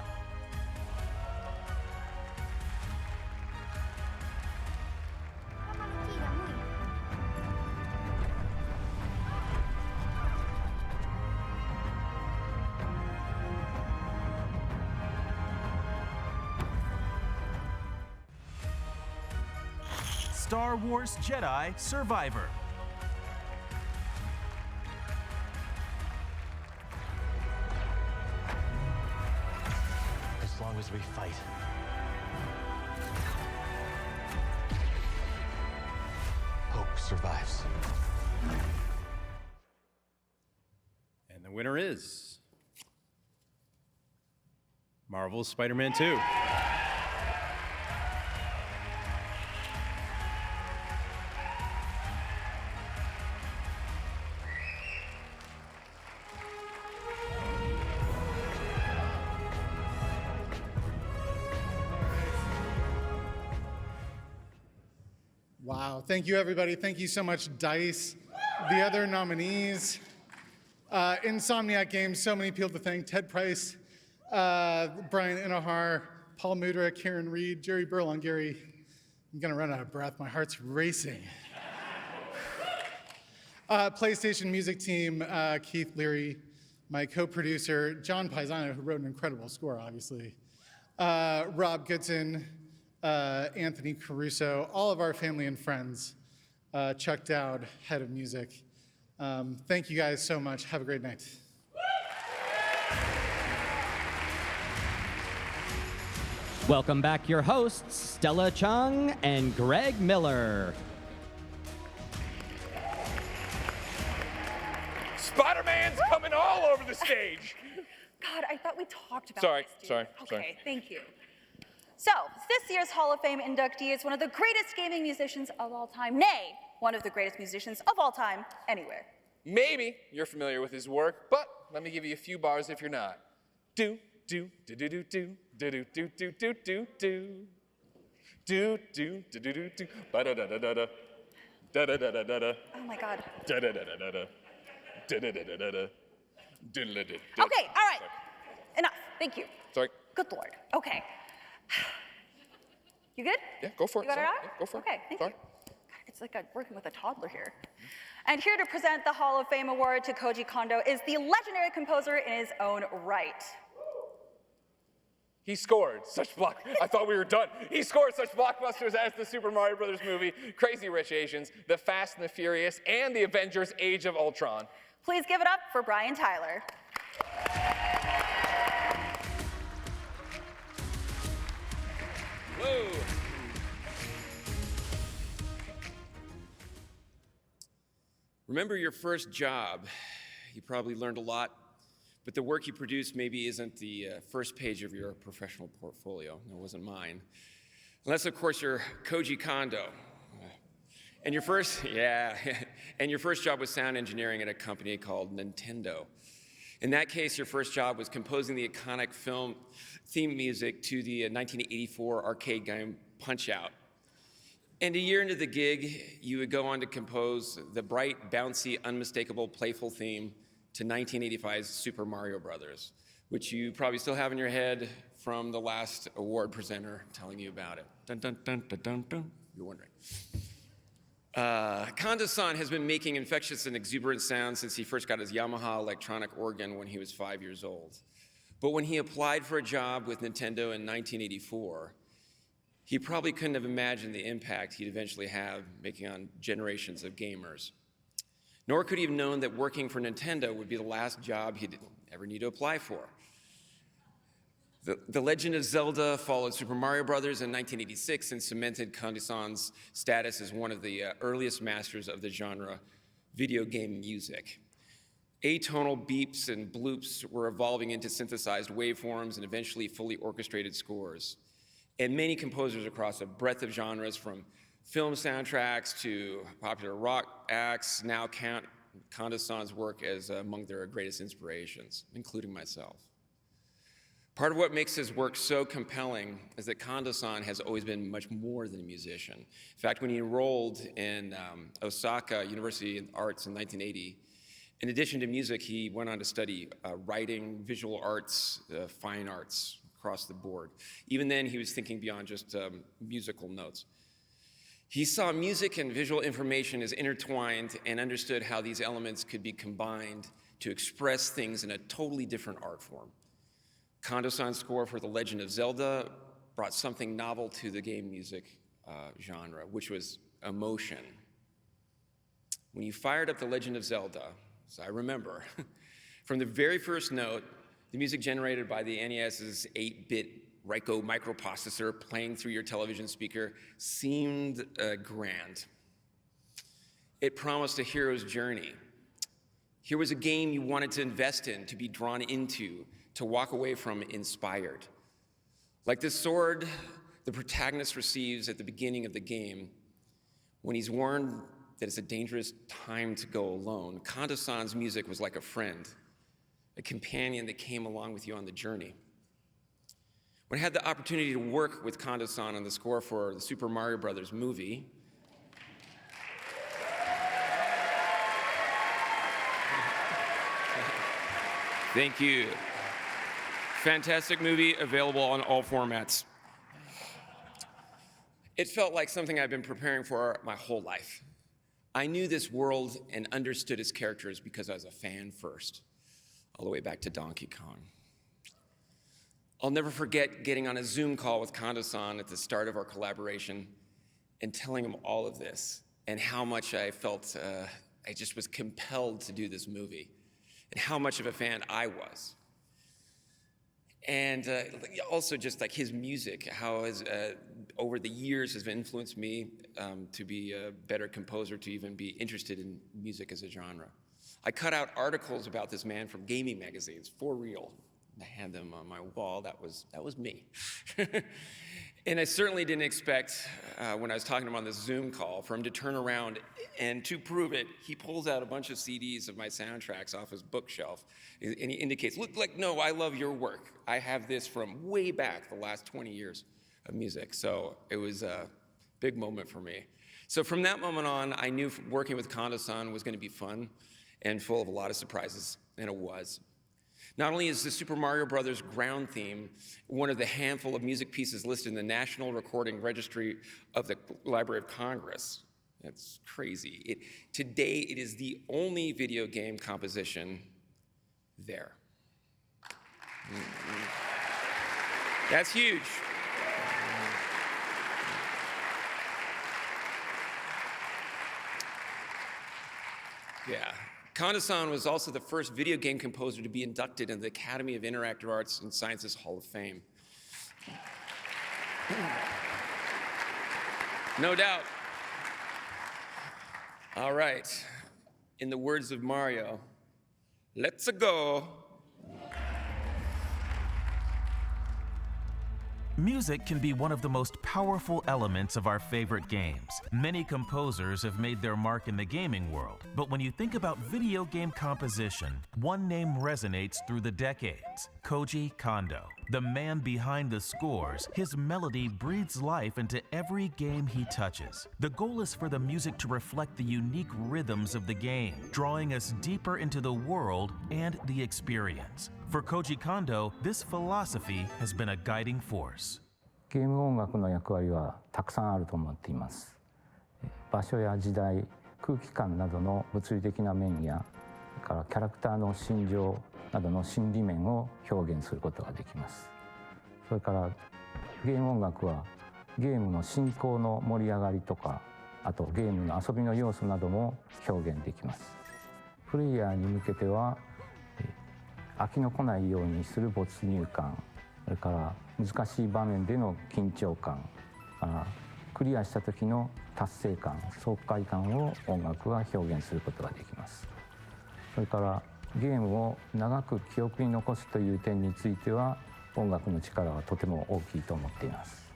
Star Wars Jedi Survivor. As long as we fight. Hope survives. And the winner is Marvel's Spider-Man 2. Wow, thank you everybody. Thank you so much, D.I.C.E, the other nominees. Insomniac Games, so many people to thank. Ted Price, Brian Inahar, Paul Mudra, Karen Reed, Jerry Burlon, Gary. I'm gonna run out of breath, my heart's racing. PlayStation music team, Keith Leary, my co-producer, John Paisano, who wrote an incredible score, obviously. Rob Goodson, Anthony Caruso, all of our family and friends, Chuck Dowd, head of music. Thank you guys so much. Have a great night. Welcome back your hosts, Stella Chung and Greg Miller. Spider-Man's coming all over the stage. God, I thought we talked about Sorry, this, dude. sorry. Okay, thank you. So, this year's Hall of Fame inductee is one of the greatest gaming musicians of all time, nay, one of the greatest musicians of all time anywhere. Maybe you're familiar with his work, but let me give you a few bars if you're not. Do, do, do, do, do, do, do, do, do, do, do, do. Do, do, do, do, do, do, ba-da-da-da-da-da. Da-da-da-da-da-da. Oh my God. Da-da-da-da-da-da. Da-da-da-da-da-da. Diddle-da-da. Okay, all right. Enough, thank you. Sorry. Good Lord, okay. You good? Yeah, go for it. You got it Sorry. out? Yeah, go for it. Okay, thank Sorry. you. God, it's like I'm working with a toddler here. And here to present the Hall of Fame award to Koji Kondo is the legendary composer in his own right. He scored such I thought we were done. He scored such blockbusters as the Super Mario Brothers movie, Crazy Rich Asians, The Fast and the Furious, and the Avengers Age of Ultron. Please give it up for Brian Tyler. Whoa. Remember your first job. You probably learned a lot, but the work you produced maybe isn't the first page of your professional portfolio. No, it wasn't mine. Unless, of course, you're Koji Kondo. And your first, and your first job was sound engineering at a company called Nintendo. In that case, your first job was composing the iconic film theme music to the 1984 arcade game Punch-Out! And a year into the gig, you would go on to compose the bright, bouncy, unmistakable, playful theme to 1985's Super Mario Brothers, which you probably still have in your head from the last award presenter telling you about it. Dun, dun, dun, dun, dun, dun. You're wondering. Kondo-san has been making infectious and exuberant sounds since he first got his Yamaha electronic organ when he was 5 years old. But when he applied for a job with Nintendo in 1984, he probably couldn't have imagined the impact he'd eventually have making on generations of gamers. Nor could he have known that working for Nintendo would be the last job he'd ever need to apply for. The Legend of Zelda followed Super Mario Bros. In 1986 and cemented Kondo-san's status as one of the earliest masters of the genre, video game music. Atonal beeps and bloops were evolving into synthesized waveforms and eventually fully orchestrated scores. And many composers across a breadth of genres, from film soundtracks to popular rock acts, now count Kondo-san's work as among their greatest inspirations, including myself. Part of what makes his work so compelling is that Kondo-san has always been much more than a musician. In fact, when he enrolled in Osaka University of Arts in 1980, in addition to music, he went on to study writing, visual arts, fine arts across the board. Even then, he was thinking beyond just musical notes. He saw music and visual information as intertwined and understood how these elements could be combined to express things in a totally different art form. Kondo-san's score for The Legend of Zelda brought something novel to the game music genre, which was emotion. When you fired up The Legend of Zelda, as I remember, from the very first note, the music generated by the NES's 8-bit Ryko microprocessor playing through your television speaker seemed grand. It promised a hero's journey. Here was a game you wanted to invest in, to be drawn into, to walk away from inspired. Like the sword the protagonist receives at the beginning of the game, when he's warned that it's a dangerous time to go alone, Kondo-san's music was like a friend, a companion that came along with you on the journey. When I had the opportunity to work with Kondo-san on the score for the Super Mario Bros. Movie, thank you. Fantastic movie, available on all formats. It felt like something I've been preparing for my whole life. I knew this world and understood its characters because I was a fan first, all the way back to Donkey Kong. I'll never forget getting on a Zoom call with Kondo-san at the start of our collaboration and telling him all of this and how much I felt I just was compelled to do this movie and how much of a fan I was. And also just like his music, how over the years has influenced me to be a better composer, to even be interested in music as a genre. I cut out articles about this man from gaming magazines, for real. I had them on my wall. That was me. And I certainly didn't expect, when I was talking to him on this Zoom call, for him to turn around and to prove it, he pulls out a bunch of CDs of my soundtracks off his bookshelf, and he indicates, look, like, no, I love your work. I have this from way back, the last 20 years of music. So it was a big moment for me. So from that moment on, I knew working with Kondo-san was going to be fun and full of a lot of surprises, and it was. Not only is the Super Mario Bros. Ground theme one of the handful of music pieces listed in the National Recording Registry of the Library of Congress. That's crazy. Today, it is the only video game composition there. That's huge. Yeah. Kondo-san was also the first video game composer to be inducted into the Academy of Interactive Arts and Sciences Hall of Fame. No doubt. All right. In the words of Mario, let's go. Music can be one of the most powerful elements of our favorite games. Many composers have made their mark in the gaming world, but when you think about video game composition, one name resonates through the decades: Koji Kondo. The man behind the scores, his melody breathes life into every game he touches. The goal is for the music to reflect the unique rhythms of the game, drawing us deeper into the world and the experience. For Koji Kondo, this philosophy has been a guiding force. ゲーム音楽の役割はたくさんあると思っています。場所や時代、空気感などの物理的な面や、それからキャラクターの心情などの心理面を表現することができます。それからゲーム音楽はゲームの進行の盛り上がりとか、あとゲームの遊びの要素なども表現できます。プレイヤーに向けては飽きのこないようにする没入感、それから難しい場面での緊張感、クリアした時の達成感、爽快感を音楽は表現することができます。それからゲームを長く記憶に残すという点については音楽の力はとても大きいと思っています。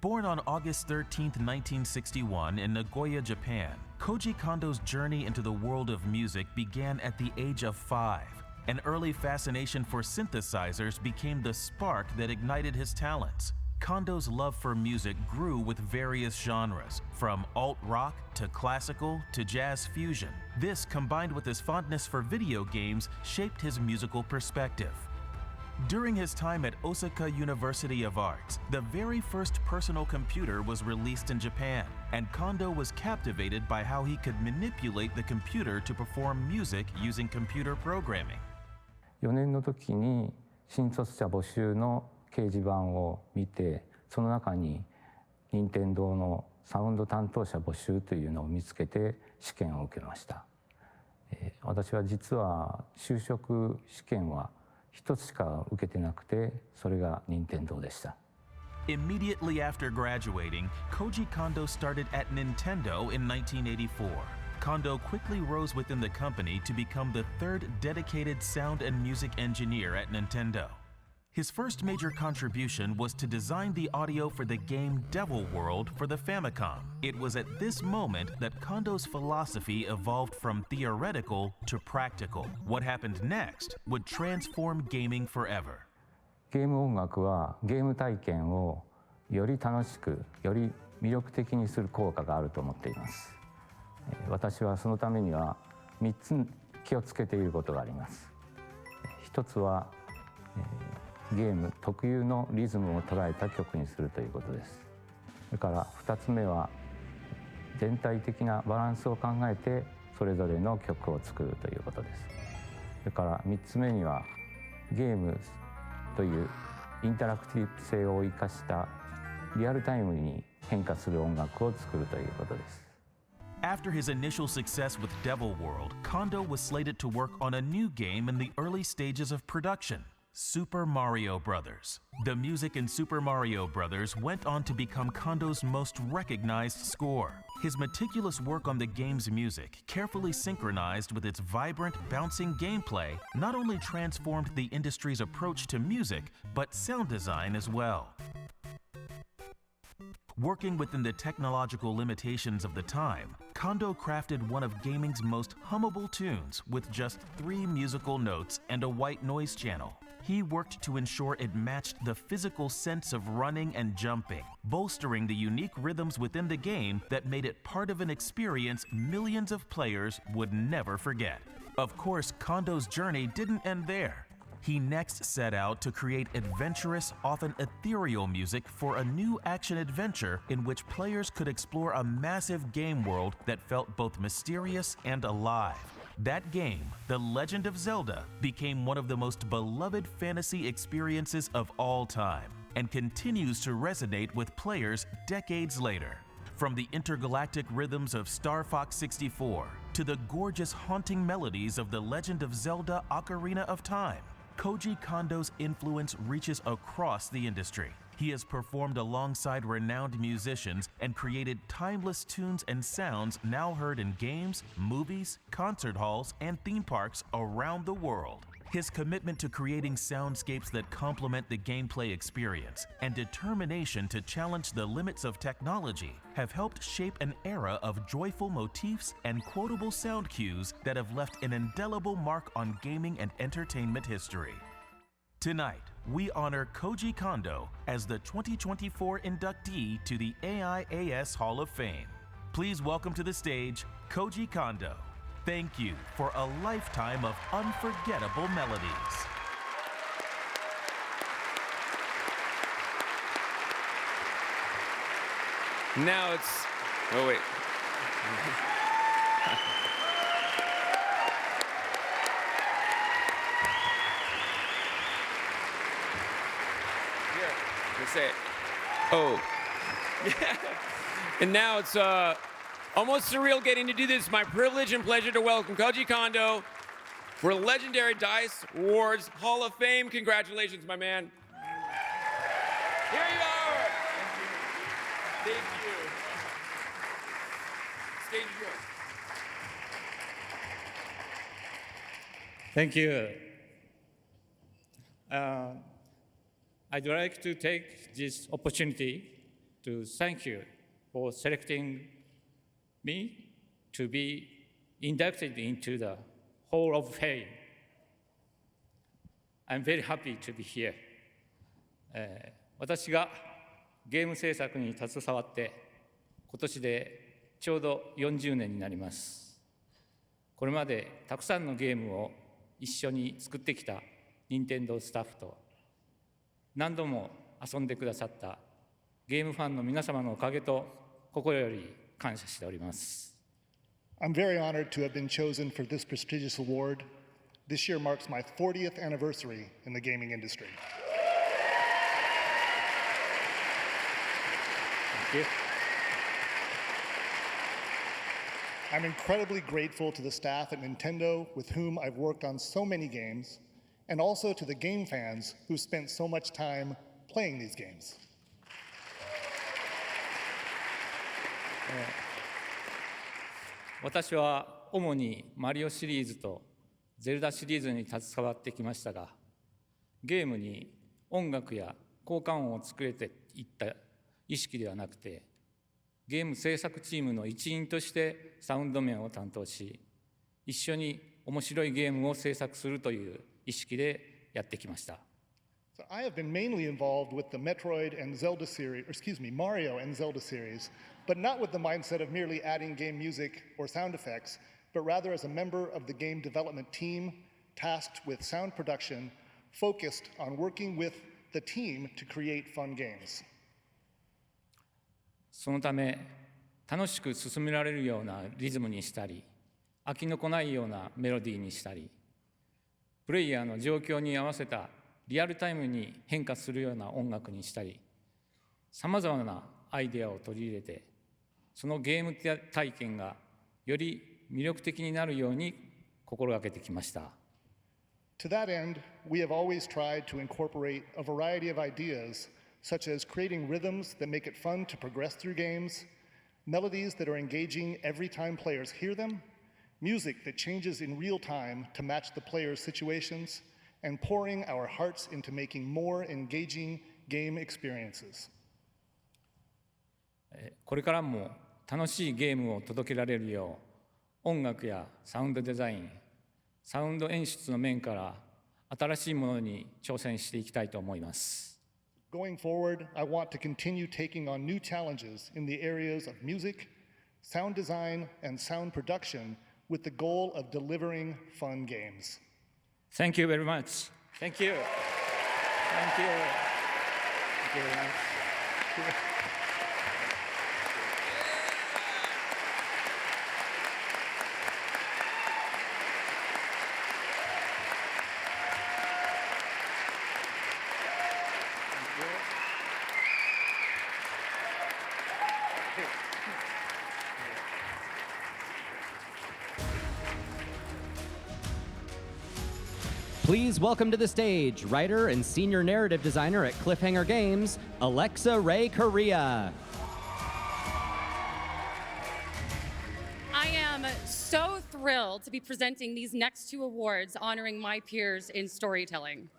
Born on August 13, 1961 in Nagoya, Japan, Koji Kondo's journey into the world of music began at the age of 5. An early fascination for synthesizers became the spark that ignited his talents. Kondo's love for music grew with various genres, from alt-rock to classical to jazz fusion. This, combined with his fondness for video games, shaped his musical perspective. During his time at Osaka University of Arts, the very first personal computer was released in Japan, and Kondo was captivated by how he could manipulate the computer to perform music using computer programming. 4年の時に新卒者募集の掲示板を見て、その中に任天堂のサウンド担当者募集というのを見つけて試験を受けました。私は実は就職試験は一つしか受けてなくて、それが任天堂でした。Immediately after graduating, Koji Kondo started at Nintendo in 1984. Kondo quickly rose within the company to become the third dedicated sound and music engineer at Nintendo. His first major contribution was to design the audio for the game Devil World for the Famicom. It was at this moment that Kondo's philosophy evolved from theoretical to practical. What happened next would transform gaming forever. ゲーム音楽はゲーム体験をより楽しく、より魅力的にする効果があると思っています。私はそのためには3つ気をつけていることがあります。一つはゲーム特有のリズムを捉えた曲にするということです。それから2つ目は全体的なバランスを考えてそれぞれの曲を作るということです。それから3つ目にはゲームというインタラクティブ性を生かしたリアルタイムに変化する音楽を作るということです。After his initial success with Devil World, Kondo was slated to work on a new game in the early stages of production, Super Mario Bros. The music in Super Mario Bros. Went on to become Kondo's most recognized score. His meticulous work on the game's music, carefully synchronized with its vibrant, bouncing gameplay, not only transformed the industry's approach to music, but sound design as well. Working within the technological limitations of the time, Kondo crafted one of gaming's most hummable tunes with just 3 musical notes and a white noise channel. He worked to ensure it matched the physical sense of running and jumping, bolstering the unique rhythms within the game that made it part of an experience millions of players would never forget. Of course, Kondo's journey didn't end there. He next set out to create adventurous, often ethereal music for a new action-adventure in which players could explore a massive game world that felt both mysterious and alive. That game, The Legend of Zelda, became one of the most beloved fantasy experiences of all time and continues to resonate with players decades later. From the intergalactic rhythms of Star Fox 64 to the gorgeous haunting melodies of The Legend of Zelda Ocarina of Time, Koji Kondo's influence reaches across the industry. He has performed alongside renowned musicians and created timeless tunes and sounds now heard in games, movies, concert halls, and theme parks around the world. His commitment to creating soundscapes that complement the gameplay experience and determination to challenge the limits of technology have helped shape an era of joyful motifs and quotable sound cues that have left an indelible mark on gaming and entertainment history. Tonight, we honor Koji Kondo as the 2024 inductee to the AIAS Hall of Fame. Please welcome to the stage, Koji Kondo. Thank you for a lifetime of unforgettable melodies. Now it's Oh, wait. Here, let's say it. Oh. And now it's almost surreal getting to do this. It's my privilege and pleasure to welcome Koji Kondo for the legendary D.I.C.E Awards Hall of Fame. Congratulations, my man. Here you are. Thank you. Stage is yours. Thank you. I'd like to take this opportunity to thank you for selecting me to be inducted into the Hall of Fame. I'm very happy to be here. 私がゲーム制作に携わって今年でちょうど40年になります。これまでたくさんのゲームを一緒に作ってきた任天堂スタッフと何度も遊んでくださったゲームファンの皆様のおかげと心より感謝しております。I'm very honored to have been chosen for this prestigious award. This year marks my 40th anniversary in the gaming industry. Thank you. I'm incredibly grateful to the staff at Nintendo with whom I've worked on so many games, and also to the game fans who spent so much time playing these games. 私は主にマリオシリーズとゼルダシリーズに携わってきましたが、ゲームに音楽や効果音を作れていった意識ではなくて、ゲーム制作チームの一員としてサウンド面を担当し、一緒に面白いゲームを制作するという意識でやってきました。So I have been mainly involved with the Metroid and Zelda series, or excuse me, Mario and Zelda series, but not with the mindset of merely adding game music or sound effects, but rather as a member of the game development team tasked with sound production, focused on working with the team to create fun games. そのため、楽しく進められるようなリズムにしたり、飽きのこないようなメロディーにしたり、プレイヤーの状況に合わせたリアルタイムに変化するような音楽にしたり、さまざまなアイデアを取り入れて、そのゲーム体験がより魅力的になるように心がけてきました。To that end, we have always tried to incorporate a variety of ideas, such as creating rhythms that make it fun to progress through games, melodies that are engaging every time players hear them, music that changes in real time to match the player's situations, and pouring our hearts into making more engaging game experiences. これからも楽しいゲームを届けられるよう、音楽やサウンドデザイン、サウンド演出の面から新しいものに挑戦していきたいと思います。Going forward, I want to continue taking on new challenges in the areas of music, sound design, and sound production with the goal of delivering fun games. Thank you very much. Thank you. Thank you. Thank you very much. Please welcome to the stage writer and senior narrative designer at Cliffhanger Games, Alexa Ray Correa. I am so thrilled to be presenting these next two awards honoring my peers in storytelling.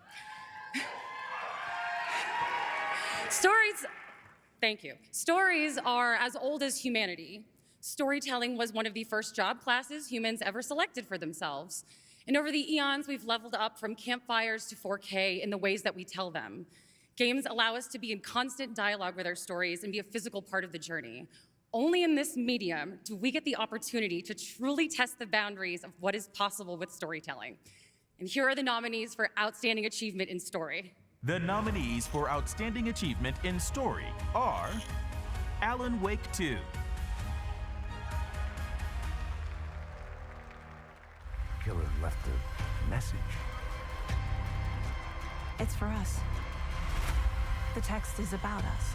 Thank you. Stories are as old as humanity. Storytelling was one of the first job classes humans ever selected for themselves. And over the eons, we've leveled up from campfires to 4K in the ways that we tell them. Games allow us to be in constant dialogue with our stories and be a physical part of the journey. Only in this medium do we get the opportunity to truly test the boundaries of what is possible with storytelling. And here are the nominees for Outstanding Achievement in Story. The nominees for Outstanding Achievement in Story are Alan Wake 2, left a message. It's for us. The text is about us.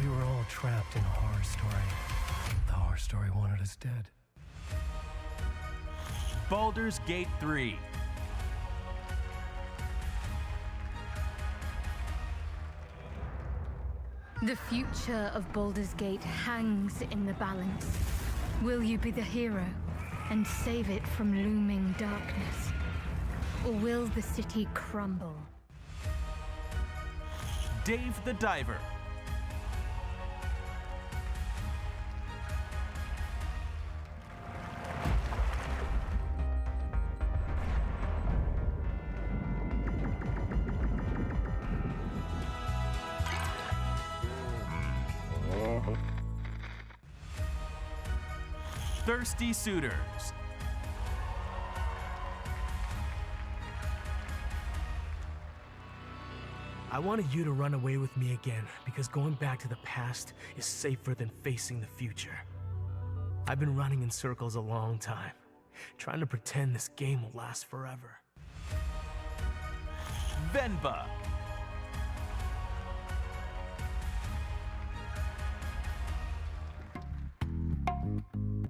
We were all trapped in a horror story. The horror story wanted us dead. Baldur's Gate 3. The future of Baldur's Gate hangs in the balance. Will you be the hero and save it from looming darkness? Or will the city crumble? Dave the Diver. Thirsty Suitors. I wanted you to run away with me again, because going back to the past is safer than facing the future. I've been running in circles a long time, trying to pretend this game will last forever. Venba.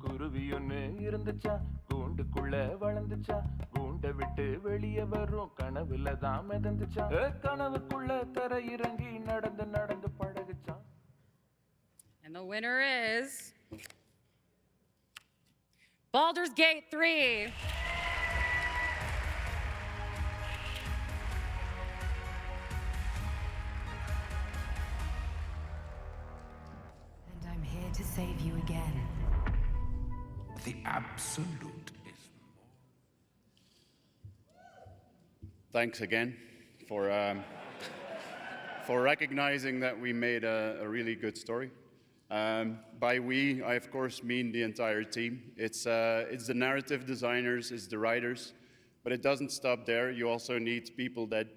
குருவியொன்னு இருந்துச்சா கூண்டுக்குள்ள வளர்ந்துச்சா கூண்டை விட்டு வெளியே வரும் கனவுல தான் மிதந்துச்சா கனவுக்குள்ள தர இறங்கி நடந்து நடந்து பழகுச்சா. And the winner is Baldur's Gate 3. And I'm here to save you again. The absolute is Thanks again for recognizing that we made a really good story. By we, I of course mean the entire team. It's the narrative designers, it's the writers, but it doesn't stop there. You also need people that,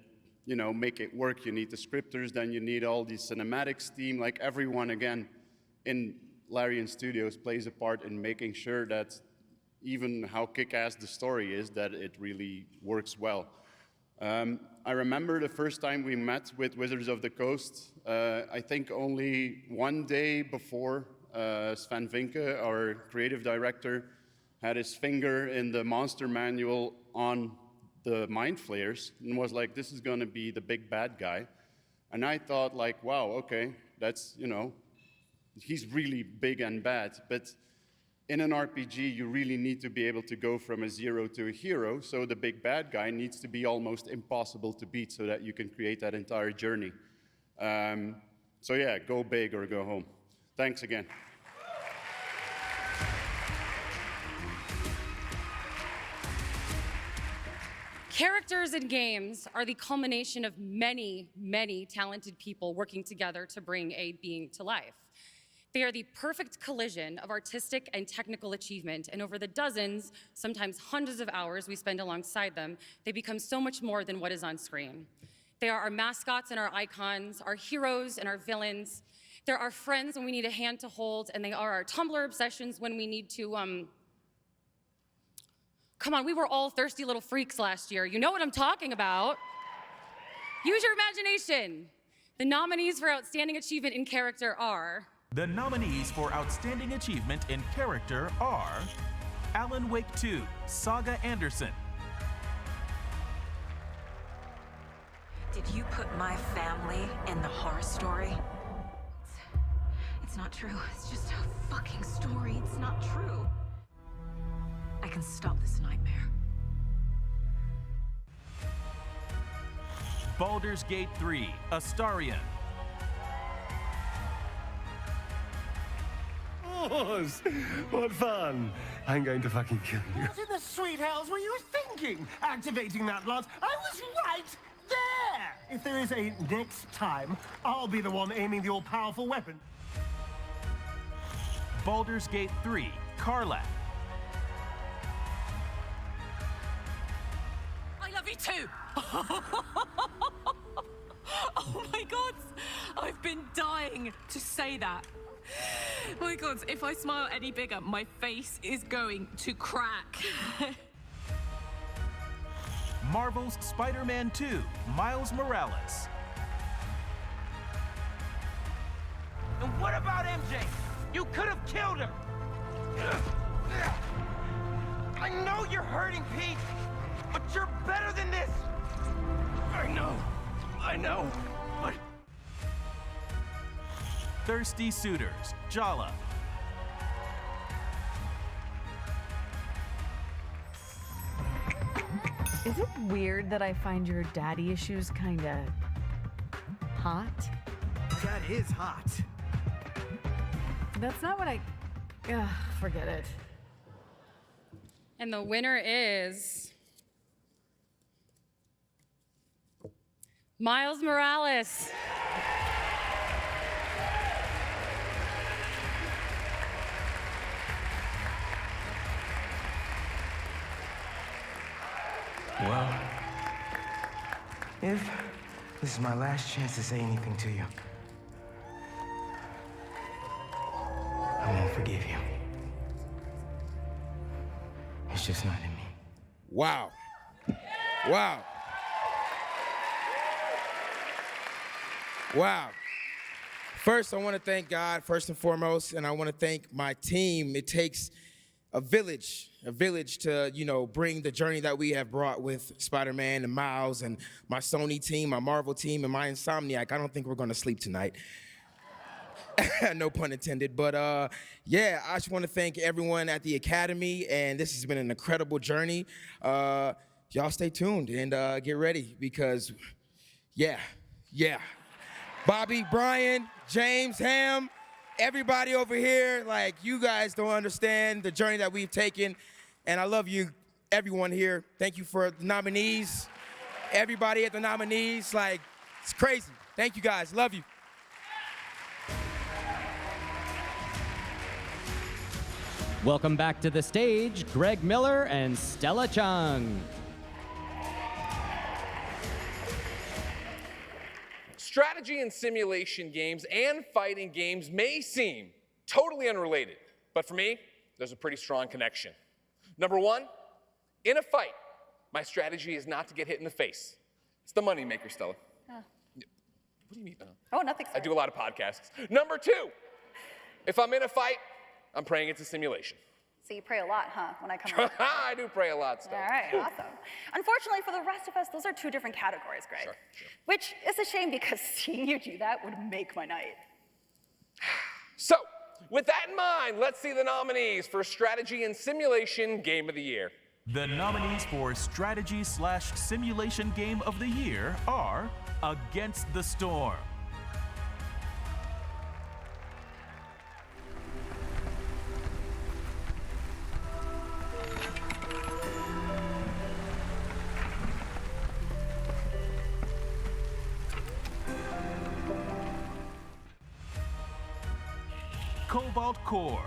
you know, make it work. You need the scripters, then you need all the cinematics team. Like everyone again in Larian Studios plays a part in making sure that even how kick-ass the story is, that it really works well. I remember the first time we met with Wizards of the Coast, I think only one day before Sven Vinke, our creative director, had his finger in the monster manual on the Mind Flayers and was like, this is gonna be the big bad guy. And I thought like, wow, okay, that's, you know, he's really big and bad. But in an RPG, you really need to be able to go from a zero to a hero, so the big bad guy needs to be almost impossible to beat so that you can create that entire journey. So yeah, go big or go home. Thanks again. Characters in games are the culmination of many, many talented people working together to bring a being to life. They are the perfect collision of artistic and technical achievement, and over the dozens, sometimes hundreds of hours we spend alongside them, they become so much more than what is on screen. They are our mascots and our icons, our heroes and our villains. They're our friends when we need a hand to hold, and they are our Tumblr obsessions when we need to, Come on, we were all thirsty little freaks last year. You know what I'm talking about. Use your imagination. The nominees for Outstanding Achievement in Character are... The nominees for Outstanding Achievement in Character are Alan Wake 2, Saga Anderson. Did you put my family in the horror story? It's not true. It's just a fucking story. It's not true. I can stop this nightmare. Baldur's Gate 3, Astarion. What fun! I'm going to fucking kill you. What in the sweet hells were you thinking? Activating that lot? I was right there! If there is a next time, I'll be the one aiming the all-powerful weapon. Baldur's Gate 3, Karlach. I love you too! Oh my god! I've been dying to say that. Oh my god, if I smile any bigger, my face is going to crack. Marvel's Spider-Man 2, Miles Morales. And what about MJ? You could have killed him! I know you're hurting, Pete, but you're better than this! I know, but... Thirsty Suitors, Jala. Is it weird that I find your daddy issues kinda hot? That is hot. That's not what I... Ugh, forget it. And the winner is... Miles Morales. Well, if this is my last chance to say anything to you, I won't forgive you. It's just not in me. Wow. Wow. Wow. First, I want to thank God, first and foremost, and I want to thank my team. It takes a village to, you know, bring the journey that we have brought with Spider-Man and Miles and my Sony team, my Marvel team, and my Insomniac. I don't think we're going to sleep tonight. No pun intended. But yeah, I just want to thank everyone at the Academy, and this has been an incredible journey. Y'all stay tuned and get ready because, yeah. Bobby, Brian, James, Ham, everybody over here, like, you guys don't understand the journey that we've taken, and I love you, everyone here. Thank you for the nominees, everybody at the nominees. Like, it's crazy. Thank you guys. Love you. Welcome back to the stage, Greg Miller and Stella Chung. Strategy and simulation games and fighting games may seem totally unrelated, but for me, there's a pretty strong connection. Number one, in a fight, my strategy is not to get hit in the face. It's the money maker, Stella. Oh. What do you mean? Oh, nothing. I do a lot of podcasts. Number two, if I'm in a fight, I'm praying it's a simulation. So you pray a lot, huh, when I come around? I do pray a lot, Stella. All right, awesome. Unfortunately for the rest of us, those are two different categories, Greg. Sure. Which is a shame because seeing you do that would make my night. So, with that in mind, let's see the nominees for Strategy and Simulation Game of the Year. The nominees for Strategy/Simulation Game of the Year are Against the Storm, Cobalt Core,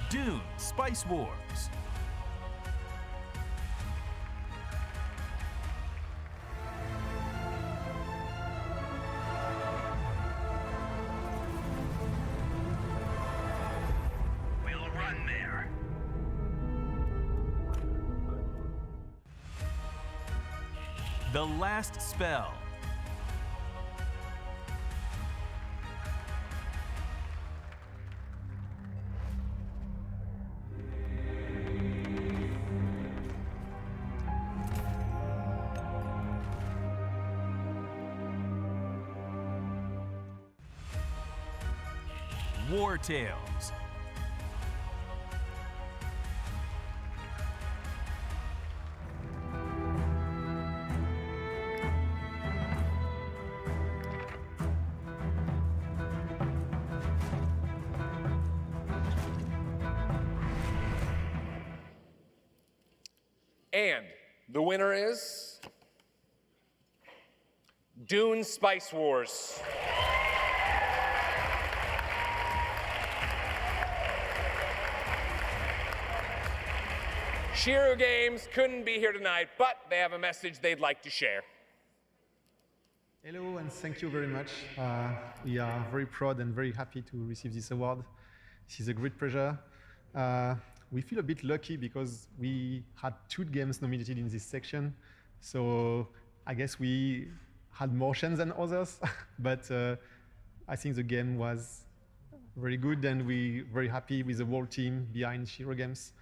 Dune Spice Wars, The Last Spell, War Tales, And the winner is Dune Spice Wars. Shiro Games couldn't be here tonight, but they have a message they'd like to share. Hello, and thank you very much. We are very proud and very happy to receive this award. This is a great pleasure. We feel a bit lucky because we had 2 games nominated in this section. So I guess we had more chance than others, but I think the game was very good, and we're very happy with the whole team behind Shiro Games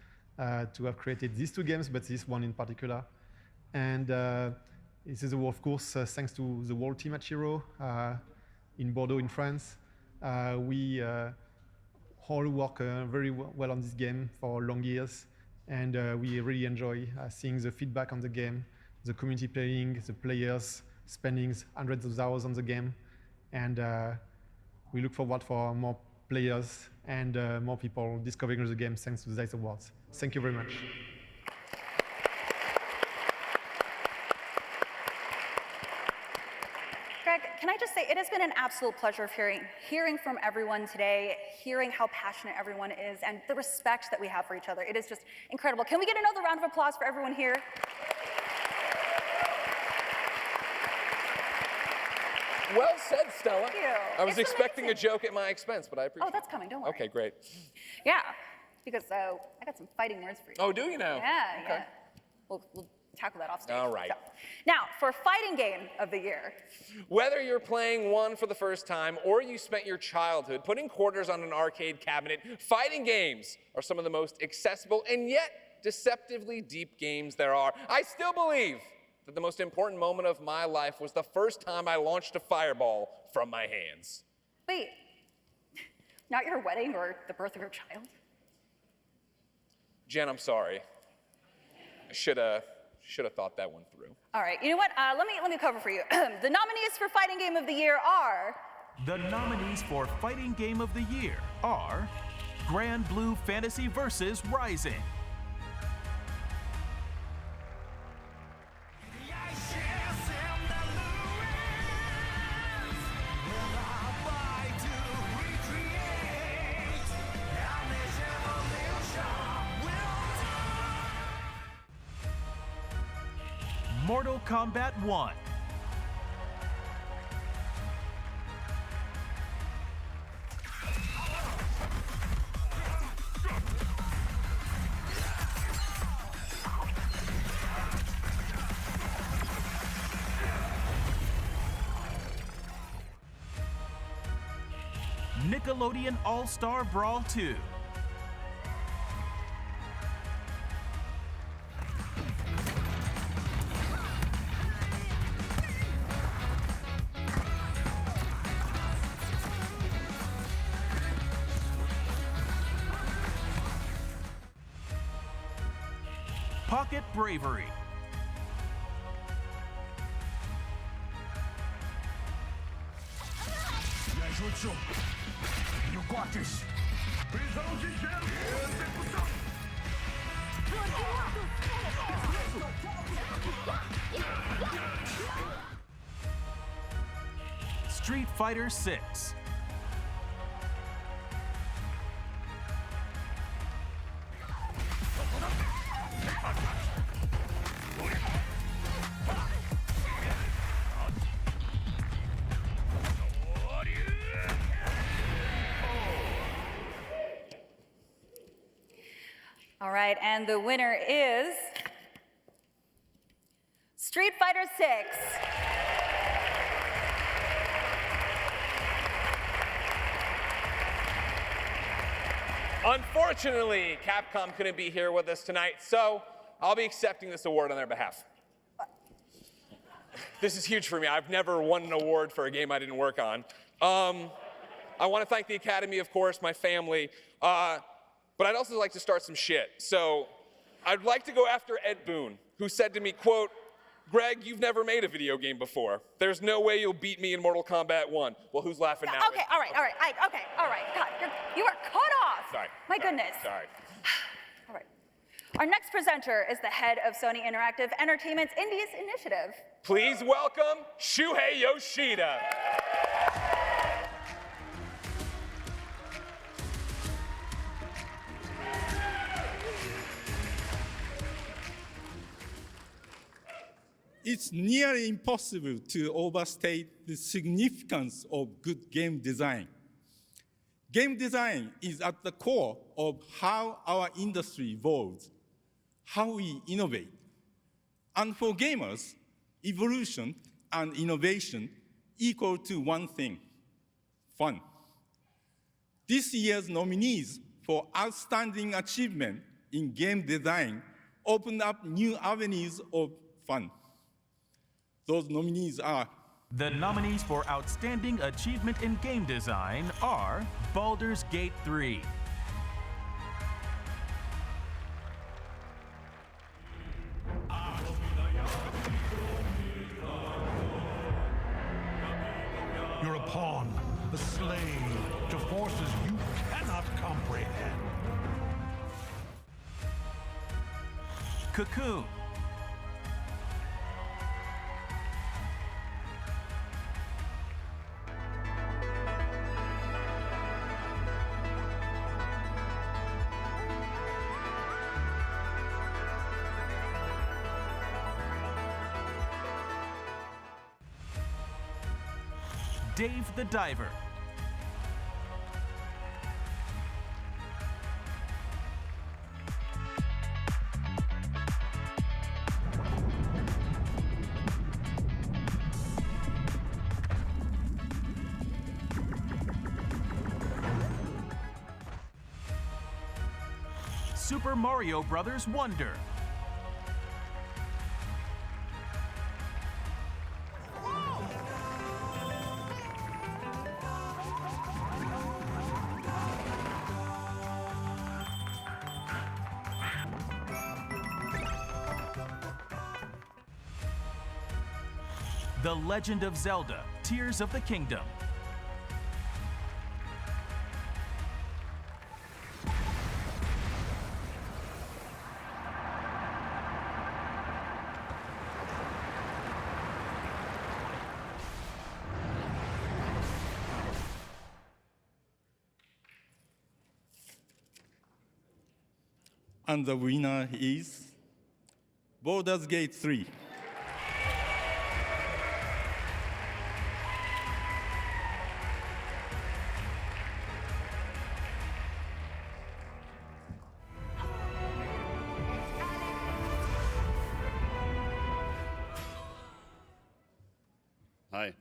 to have created these 2 games, but this one in particular. And this is, of course, thanks to the whole team at Shiro in Bordeaux, in France. We all work very well on this game for long years, and we really enjoy seeing the feedback on the game, the community playing, the players spending hundreds of hours on the game, and we look forward for more players and more people discovering the game thanks to the D.I.C.E Awards. Thank you very much. Greg, can I just say, it has been an absolute pleasure of hearing from everyone today, hearing how passionate everyone is, and the respect that we have for each other. It is just incredible. Can we get another round of applause for everyone here? Well said, Stella. Thank you. I was It's expecting amazing. a joke at my expense, but I appreciate it. Oh, that's coming, don't worry. Okay, great. Yeah, because I got some fighting words for you. Oh, do you now? Yeah, Okay. yeah. We'll tackle that off stage. All right. So, now, for fighting game of the year. Whether you're playing one for the first time or you spent your childhood putting quarters on an arcade cabinet, fighting games are some of the most accessible and yet deceptively deep games there are. I still believe that the most important moment of my life was the first time I launched a fireball from my hands. Wait, not your wedding or the birth of your child? Jen, I'm sorry. I should have thought that one through. All right, you know what? Let me cover for you. The nominees for fighting game of the year are... The nominees for Fighting Game of the Year are Grand Blue Fantasy vs. Rising, Mortal Kombat 1, Nickelodeon All-Star Brawl 2, Pocket Bravery, You got this. Street Fighter 6, All right, and the winner is... Street Fighter 6. Unfortunately, Capcom couldn't be here with us tonight, so I'll be accepting this award on their behalf. This is huge for me. I've never won an award for a game I didn't work on. I want to thank the Academy, of course, my family, but I'd also like to start some shit. So I'd like to go after Ed Boon, who said to me, quote, "Greg, you've never made a video game before. There's no way you'll beat me in Mortal Kombat 1. Well, who's laughing now? Okay, all right. God, you are cut off. Sorry. My goodness. Sorry. All right. Our next presenter is the head of Sony Interactive Entertainment's Indies Initiative. Please welcome Shuhei Yoshida. it's nearly impossible to overstate the significance of good game design. Game design is at the core of how our industry evolves, how we innovate. And for gamers, evolution and innovation equal to one thing: fun. This year's nominees for Outstanding Achievement in Game Design opened up new avenues of fun. Those nominees are: the nominees for Outstanding Achievement in Game Design are Baldur's Gate 3, You're a pawn, a slave to forces you cannot comprehend. Cocoon, Dave the Diver, Super Mario Bros. Wonder, The Legend of Zelda: Tears of the Kingdom, and the winner is Baldur's Gate 3. Hi.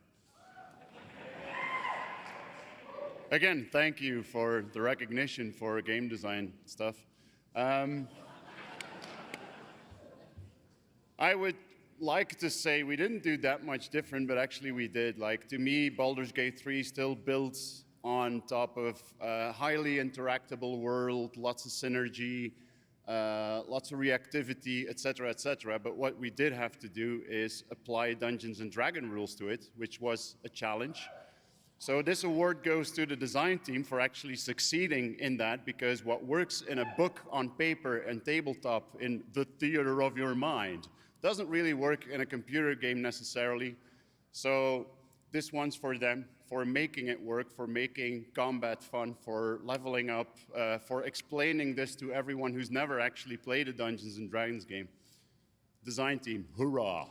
Again, thank you for the recognition for game design stuff. I would like to say we didn't do that much different, but actually we did. Like, to me, Baldur's Gate 3 still builds on top of a highly interactable world, lots of synergy, lots of reactivity, etc., etc. But what we did have to do is apply Dungeons and Dragons rules to it, which was a challenge. So this award goes to the design team for actually succeeding in that, because what works in a book on paper and tabletop in the theater of your mind doesn't really work in a computer game necessarily. So this one's for them, for making it work, for making combat fun, for leveling up, for explaining this to everyone who's never actually played a Dungeons and Dragons game. Design team, hurrah!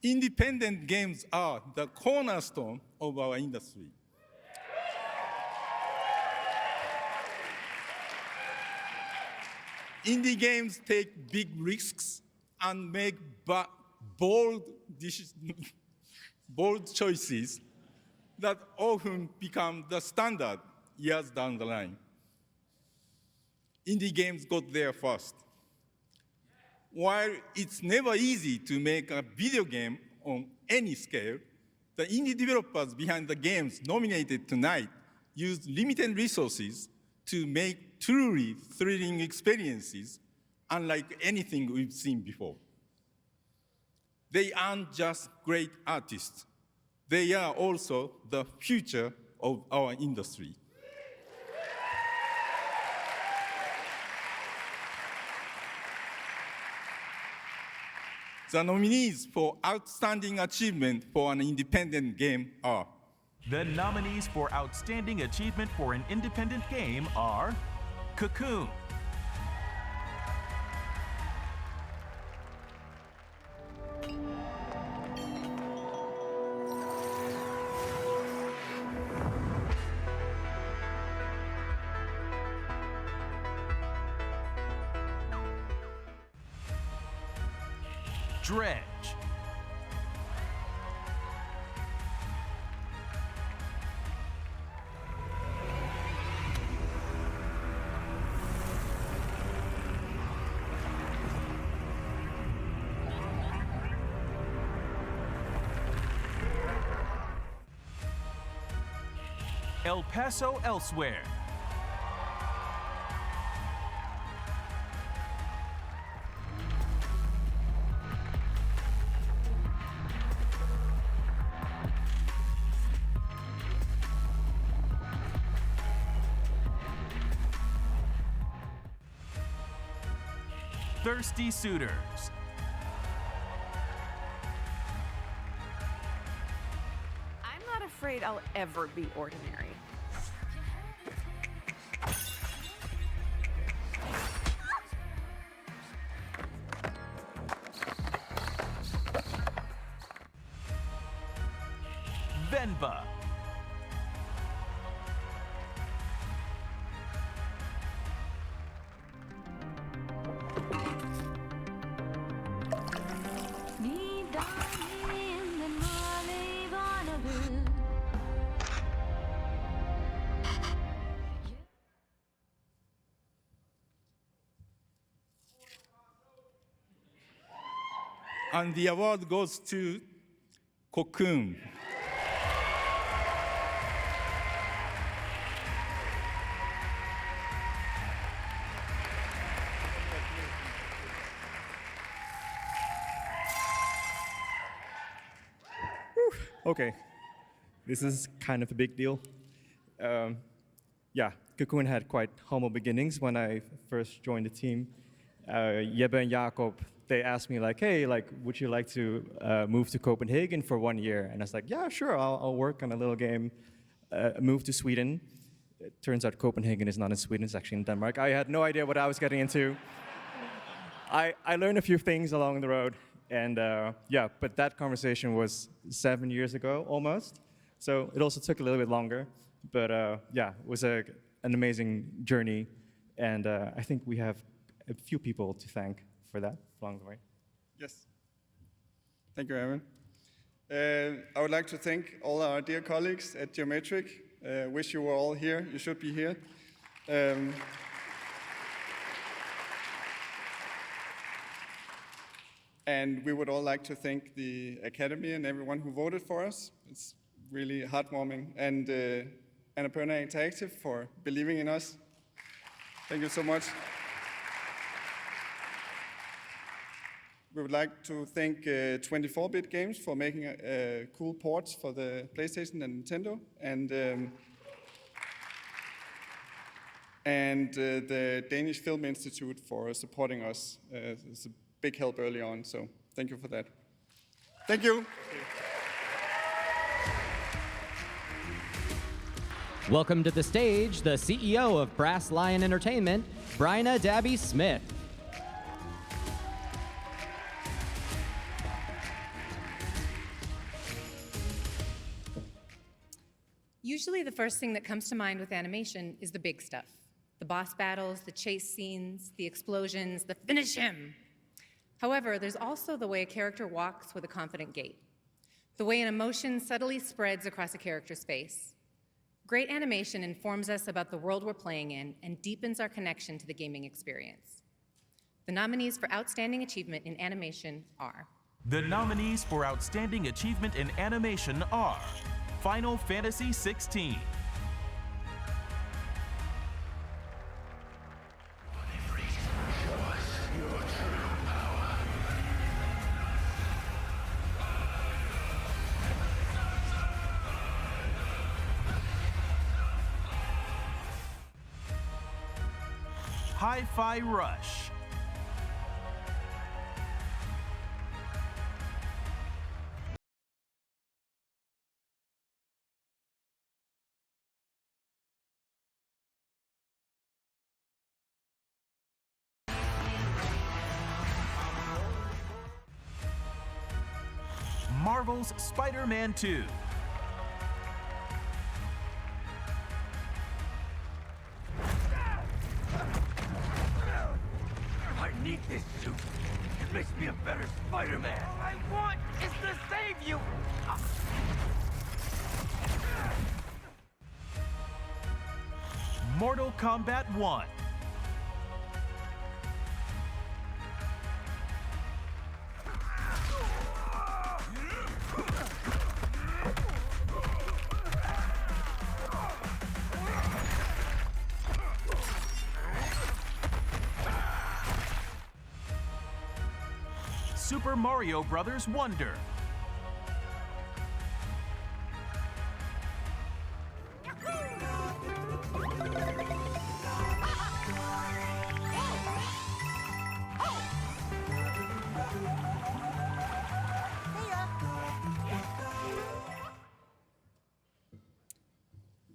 Independent games are the cornerstone of our industry. Indie games take big risks and make bold choices that often become the standard years down the line. Indie games got there first. While it's never easy to make a video game on any scale, the indie developers behind the games nominated tonight used limited resources to make truly thrilling experiences unlike anything we've seen before. They aren't just great artists. They are also the future of our industry. The nominees for Outstanding Achievement for an Independent Game are The nominees for Outstanding Achievement for an Independent Game are Cocoon, Dredge, El Paso Elsewhere, Thirsty Suitors, I'm not afraid I'll ever be ordinary. Venba, And the award goes to Cocoon. Okay, this is kind of a big deal. Yeah, Cocoon had quite humble beginnings when I first joined the team. Jebbe and Jacob, they asked me like, hey, like, would you like to move to Copenhagen for 1 year? And I was like, yeah, sure, I'll work on a little game. Move to Sweden. It turns out Copenhagen is not in Sweden, it's actually in Denmark. I had no idea what I was getting into. I learned a few things along the road. And yeah, but that conversation was 7 years ago, almost. So it also took a little bit longer. But yeah, it was an amazing journey. And I think we have a few people to thank for that along the way. Yes. Thank you, Aaron. I would like to thank all our dear colleagues at Geometric. Wish you were all here. You should be here. And we would all like to thank the Academy and everyone who voted for us. It's really heartwarming. And Annapurna Interactive for believing in us. Thank you so much. We would like to thank 24-bit Games for making cool ports for the PlayStation and Nintendo. And the Danish Film Institute for supporting us. It's a big help early on, so thank you for that. Thank you. Welcome to the stage, the CEO of Brass Lion Entertainment, Bryna Dabby Smith. Usually the first thing that comes to mind with animation is the big stuff. The boss battles, the chase scenes, the explosions, the finish him. However, there's also the way a character walks with a confident gait. The way an emotion subtly spreads across a character's face. Great animation informs us about the world we're playing in and deepens our connection to the gaming experience. The nominees for Outstanding Achievement in Animation are... The nominees for Outstanding Achievement in Animation are Final Fantasy XVI, Hi-Fi Rush, Marvel's Spider-Man 2. I need this suit. It makes me a better Spider-Man. All I want is to save you. Mortal Kombat 1. Super Mario Bros. Wonder.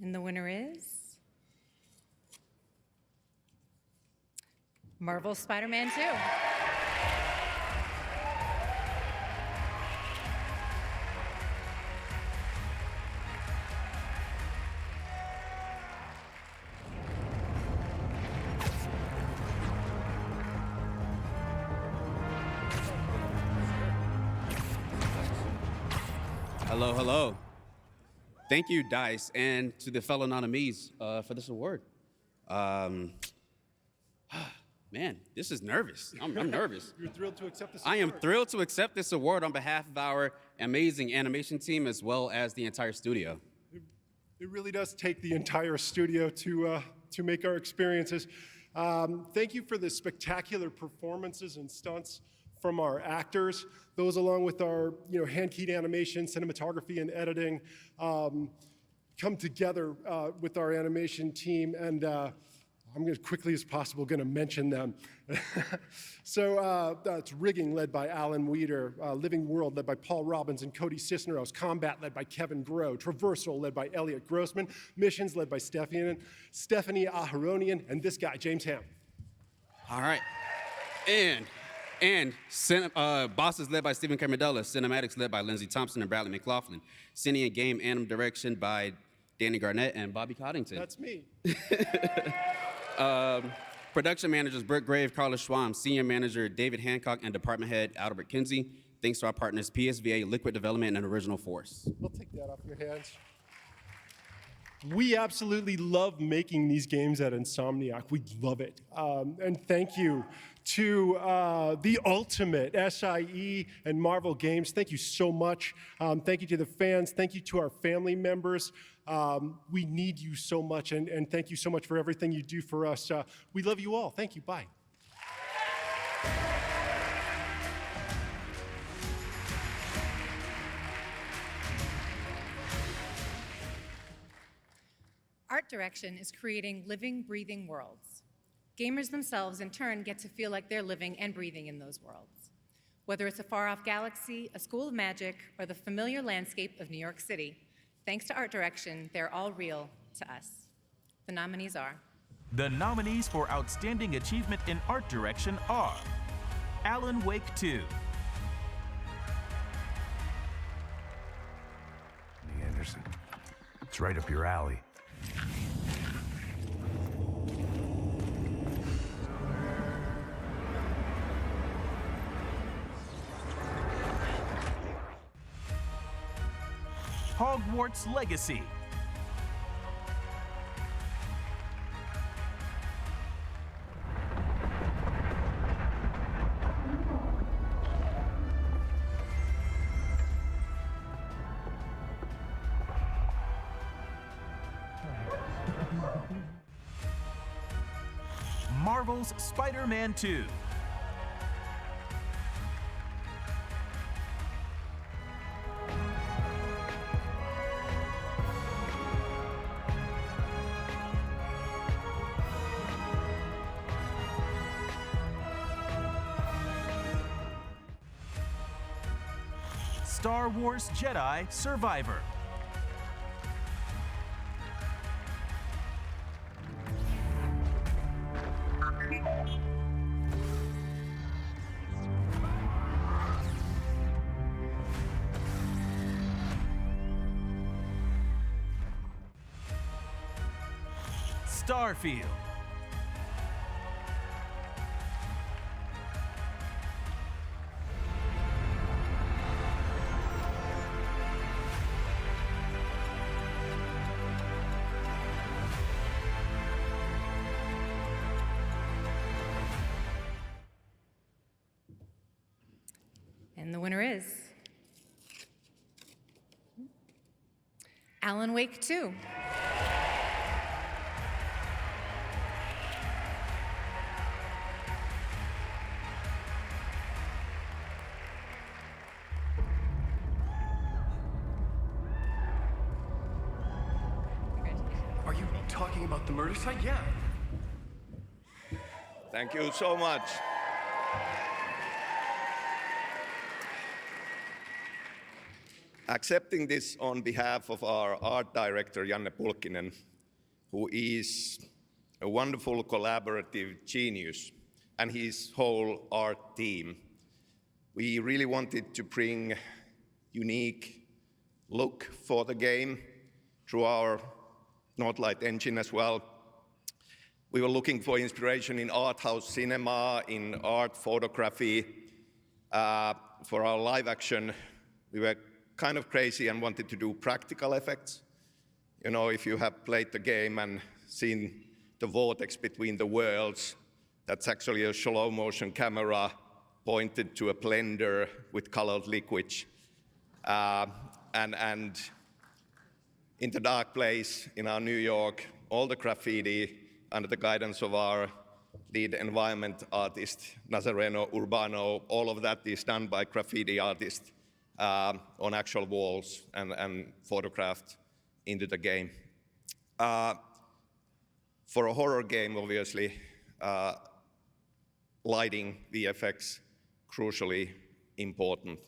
And the winner is Marvel's Spider-Man 2. Hello, hello. Thank you, D.I.C.E, and to the fellow Nominees for this award. Man, this is nervous. I'm nervous. You're thrilled to accept this I award. am thrilled to accept this award on behalf of our amazing animation team as well as the entire studio. It really does take the entire studio to make our experiences. Thank you for the spectacular performances and stunts from our actors. Those, along with our hand-keyed animation, cinematography, and editing, come together with our animation team, and I'm as quickly as possible going to mention them. So it's Rigging, led by Alan Weeder, Living World, led by Paul Robbins and Cody Cisneros, Combat, led by Kevin Groh, Traversal, led by Elliot Grossman, Missions, led by Stephanie Aharonian, and this guy, James Ham. All right. And Bosses led by Stephen Camadella, Cinematics led by Lindsey Thompson and Bradley McLaughlin, Cine and Game Anim Direction by Danny Garnett and Bobby Coddington. That's me. Production managers Brooke Grave, Carlos Schwam, Senior Manager David Hancock, and Department Head Albert Kinsey. Thanks to our partners PSVA, Liquid Development, and Original Force. I'll take that off your hands. We absolutely love making these games at Insomniac. We love it. And thank you to the ultimate SIE and Marvel Games. Thank you so much. Thank you to the fans. Thank you to our family members. We need you so much, and thank you so much for everything you do for us. We love you all. Thank you. Bye. Art direction is creating living, breathing worlds. Gamers themselves, in turn, get to feel like they're living and breathing in those worlds. Whether it's a far-off galaxy, a school of magic, or the familiar landscape of New York City, thanks to art direction, they're all real to us. The nominees are... The nominees for Outstanding Achievement in Art Direction are Alan Wake 2, Anderson, it's right up your alley. Hogwarts Legacy, Marvel's Spider-Man 2, Star Wars Jedi Survivor, Starfield. And the winner is Alan Wake 2. Are you talking about the murder site? Yeah. Thank you so much. Accepting this on behalf of our art director, Janne Pulkkinen, who is a wonderful collaborative genius, and his whole art team. We really wanted to bring unique look for the game through our Northlight engine as well. We were looking for inspiration in art house cinema, in art photography. For our live action, we were kind of crazy and wanted to do practical effects. You know, if you have played the game and seen the vortex between the worlds, that's actually a slow motion camera pointed to a blender with colored liquids. And in the dark place in our New York, all the graffiti under the guidance of our lead environment artist, Nazareno Urbano, all of that is done by graffiti artists on actual walls and photographed into the game. For a horror game, obviously, lighting, VFX, crucially important.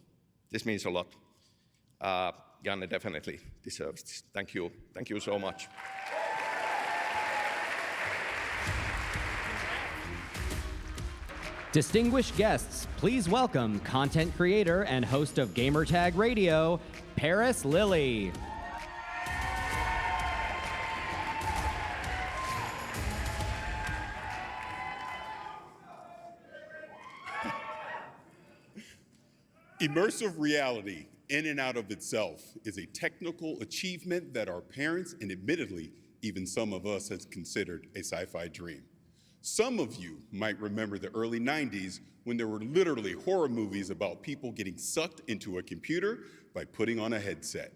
This means a lot. Janne definitely deserves this. Thank you. Thank you so much. Distinguished guests, please welcome content creator and host of Gamertag Radio, Paris Lilly. Immersive reality, in and out of itself, is a technical achievement that our parents, and admittedly, even some of us, has considered a sci-fi dream. Some of you might remember the early 90s when there were literally horror movies about people getting sucked into a computer by putting on a headset.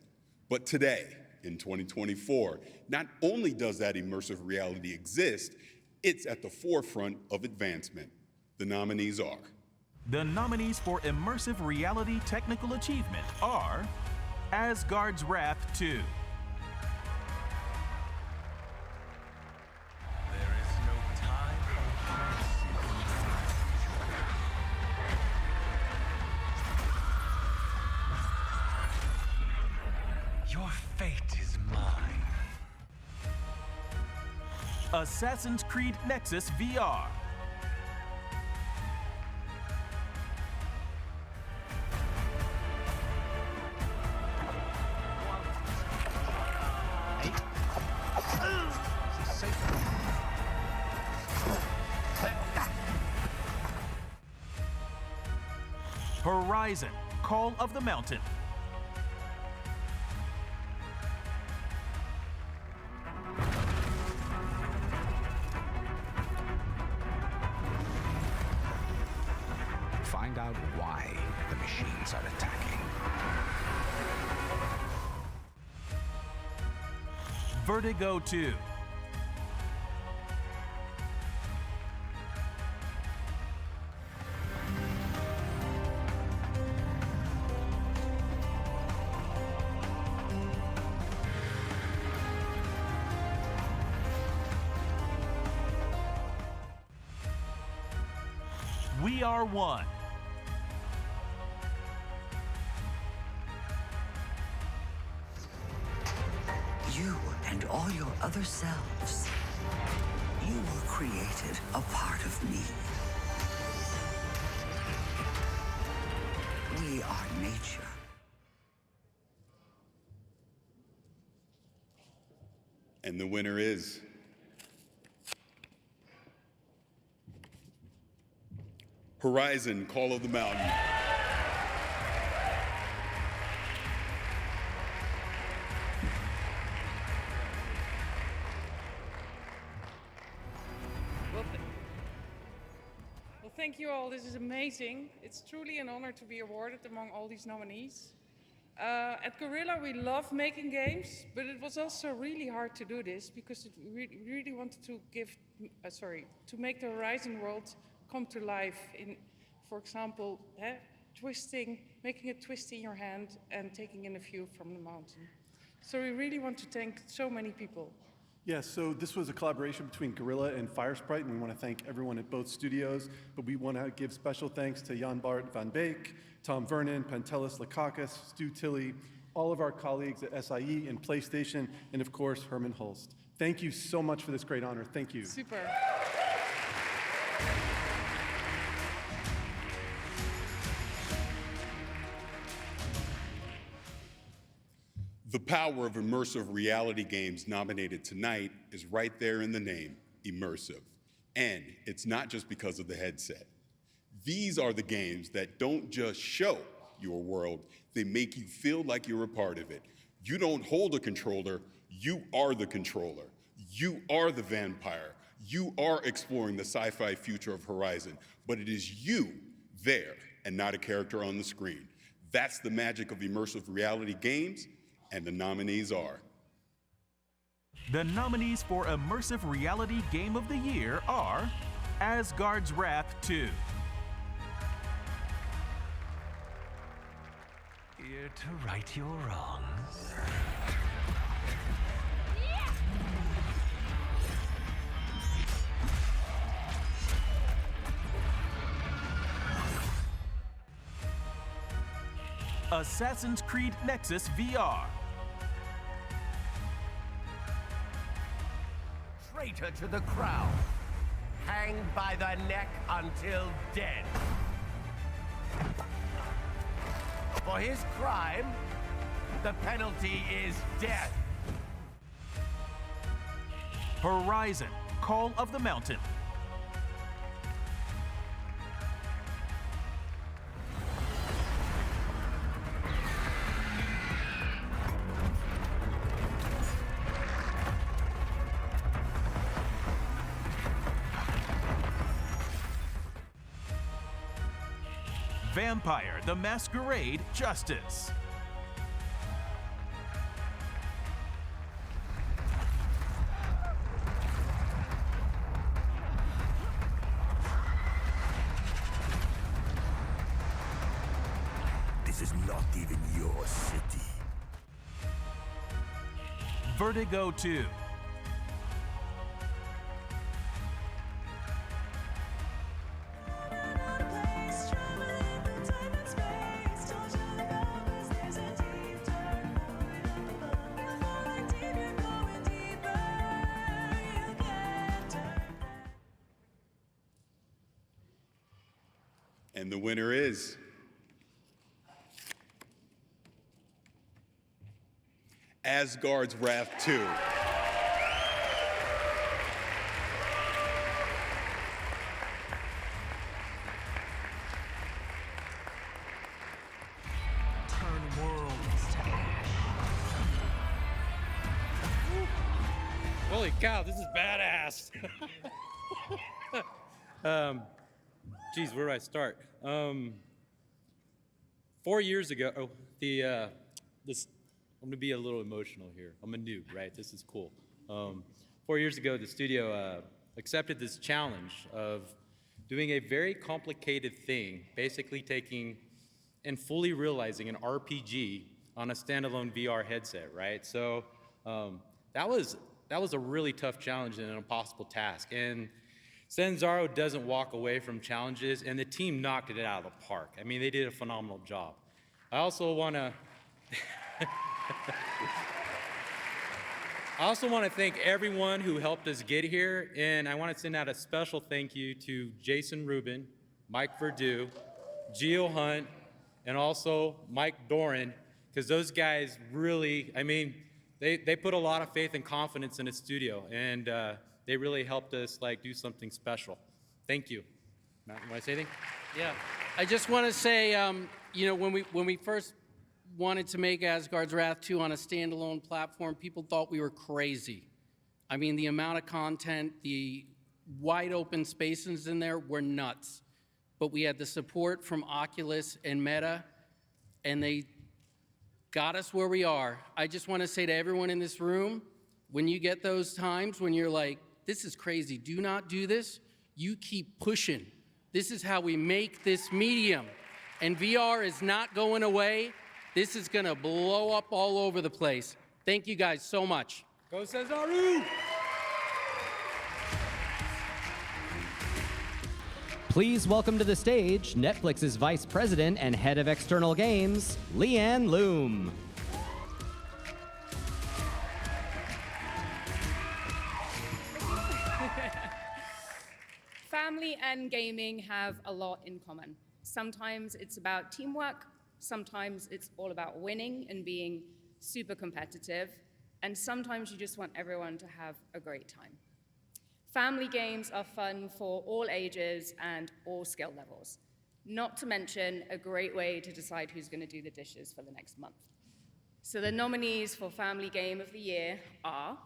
But today, in 2024, not only does that immersive reality exist, it's at the forefront of advancement. The nominees are. The nominees for Immersive Reality Technical Achievement are Asgard's Wrath 2. Your fate is mine. Assassin's Creed Nexus VR. Horizon, Call of the Mountain. Find out why the machines are attacking. Vertigo 2. We Are One. You and all your other selves, you were created a part of me. We are nature. And the winner is Horizon, Call of the Mountain. Well, thank you all. This is amazing. It's truly an honor to be awarded among all these nominees. At Guerrilla, we love making games, but it was also really hard to do this because we really wanted to to make the Horizon world come to life in, for example, making a twist in your hand and taking in a view from the mountain. So we really want to thank so many people. Yeah, so this was a collaboration between Guerrilla and Firesprite, and we want to thank everyone at both studios, but we want to give special thanks to Jan Bart van Beek, Tom Vernon, Pantelis Lakakis, Stu Tilley, all of our colleagues at SIE and PlayStation, and of course, Herman Holst. Thank you so much for this great honor. Thank you. Super. The power of immersive reality games nominated tonight is right there in the name, Immersive. And it's not just because of the headset. These are the games that don't just show your world, they make you feel like you're a part of it. You don't hold a controller, you are the controller. You are the vampire. You are exploring the sci-fi future of Horizon, but it is you there and not a character on the screen. That's the magic of immersive reality games, and the nominees are. The nominees for Immersive Reality Game of the Year are Asgard's Wrath 2. Here to right your wrongs. Assassin's Creed Nexus VR. Traitor to the crown, hanged by the neck until dead. For his crime, the penalty is death. Horizon, Call of the Mountain. Vampire: The Masquerade Justice. This is not even your city. Vertigo 2. And the winner is Asgard's Wrath 2. Turn worlds to ash. Holy cow, this is badass. Geez, where do I start? 4 years ago, I'm gonna be a little emotional here. I'm a noob, right? This is cool. 4 years ago, the studio accepted this challenge of doing a very complicated thing, basically taking and fully realizing an RPG on a standalone VR headset, right? So that was a really tough challenge and an impossible task. And Senzaro doesn't walk away from challenges, and the team knocked it out of the park. I mean, they did a phenomenal job. I also want to thank everyone who helped us get here, and I want to send out a special thank you to Jason Rubin, Mike Verdu, Gio Hunt, and also Mike Doran, because those guys really, I mean, they put a lot of faith and confidence in the studio, and they really helped us do something special. Thank you. Matt, you want to say anything? Yeah, I just want to say, you know, when we first wanted to make Asgard's Wrath 2 on a standalone platform, people thought we were crazy. I mean, the amount of content, the wide open spaces in there were nuts. But we had the support from Oculus and Meta, and they got us where we are. I just want to say to everyone in this room, when you get those times when you're like, this is crazy, do not do this, you keep pushing. This is how we make this medium. And VR is not going away. This is gonna blow up all over the place. Thank you guys so much. Go Cesaru! Please welcome to the stage Netflix's Vice President and Head of External Games, Leanne Loom. Family and gaming have a lot in common. Sometimes it's about teamwork, sometimes it's all about winning and being super competitive, and sometimes you just want everyone to have a great time. Family games are fun for all ages and all skill levels, not to mention a great way to decide who's going to do the dishes for the next month. So the nominees for Family Game of the Year are...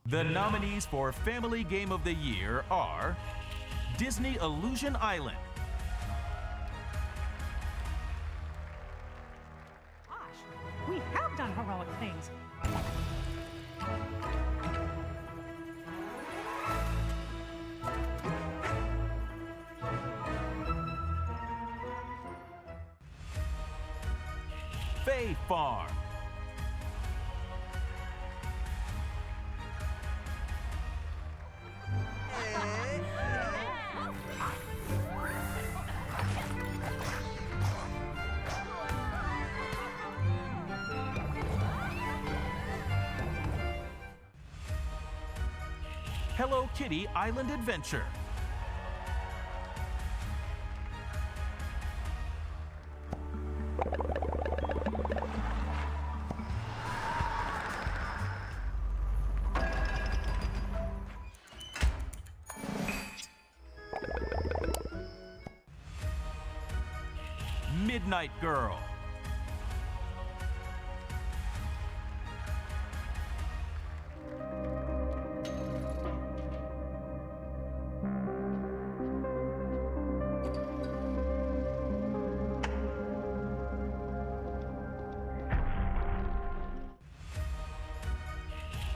The nominees for Family Game of the Year are Disney Illusion Island, Gosh, we have done heroic things. Fae Farm, Hello Kitty Island Adventure, Midnight Girl,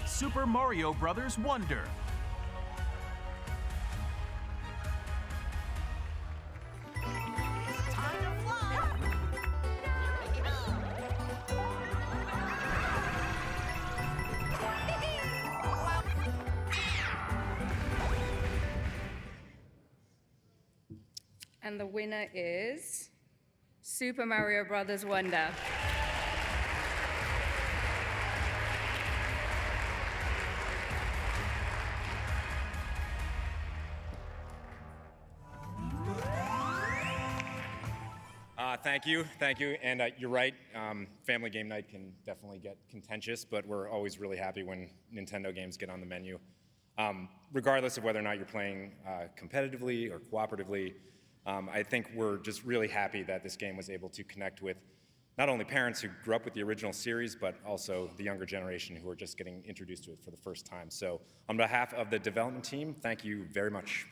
Super Mario Brothers Wonder, And the winner is Super Mario Brothers Wonder. Thank you, and you're right, Family Game Night can definitely get contentious, but we're always really happy when Nintendo games get on the menu. Regardless of whether or not you're playing competitively or cooperatively, I think we're just really happy that this game was able to connect with not only parents who grew up with the original series, but also the younger generation who are just getting introduced to it for the first time. So on behalf of the development team, thank you very much.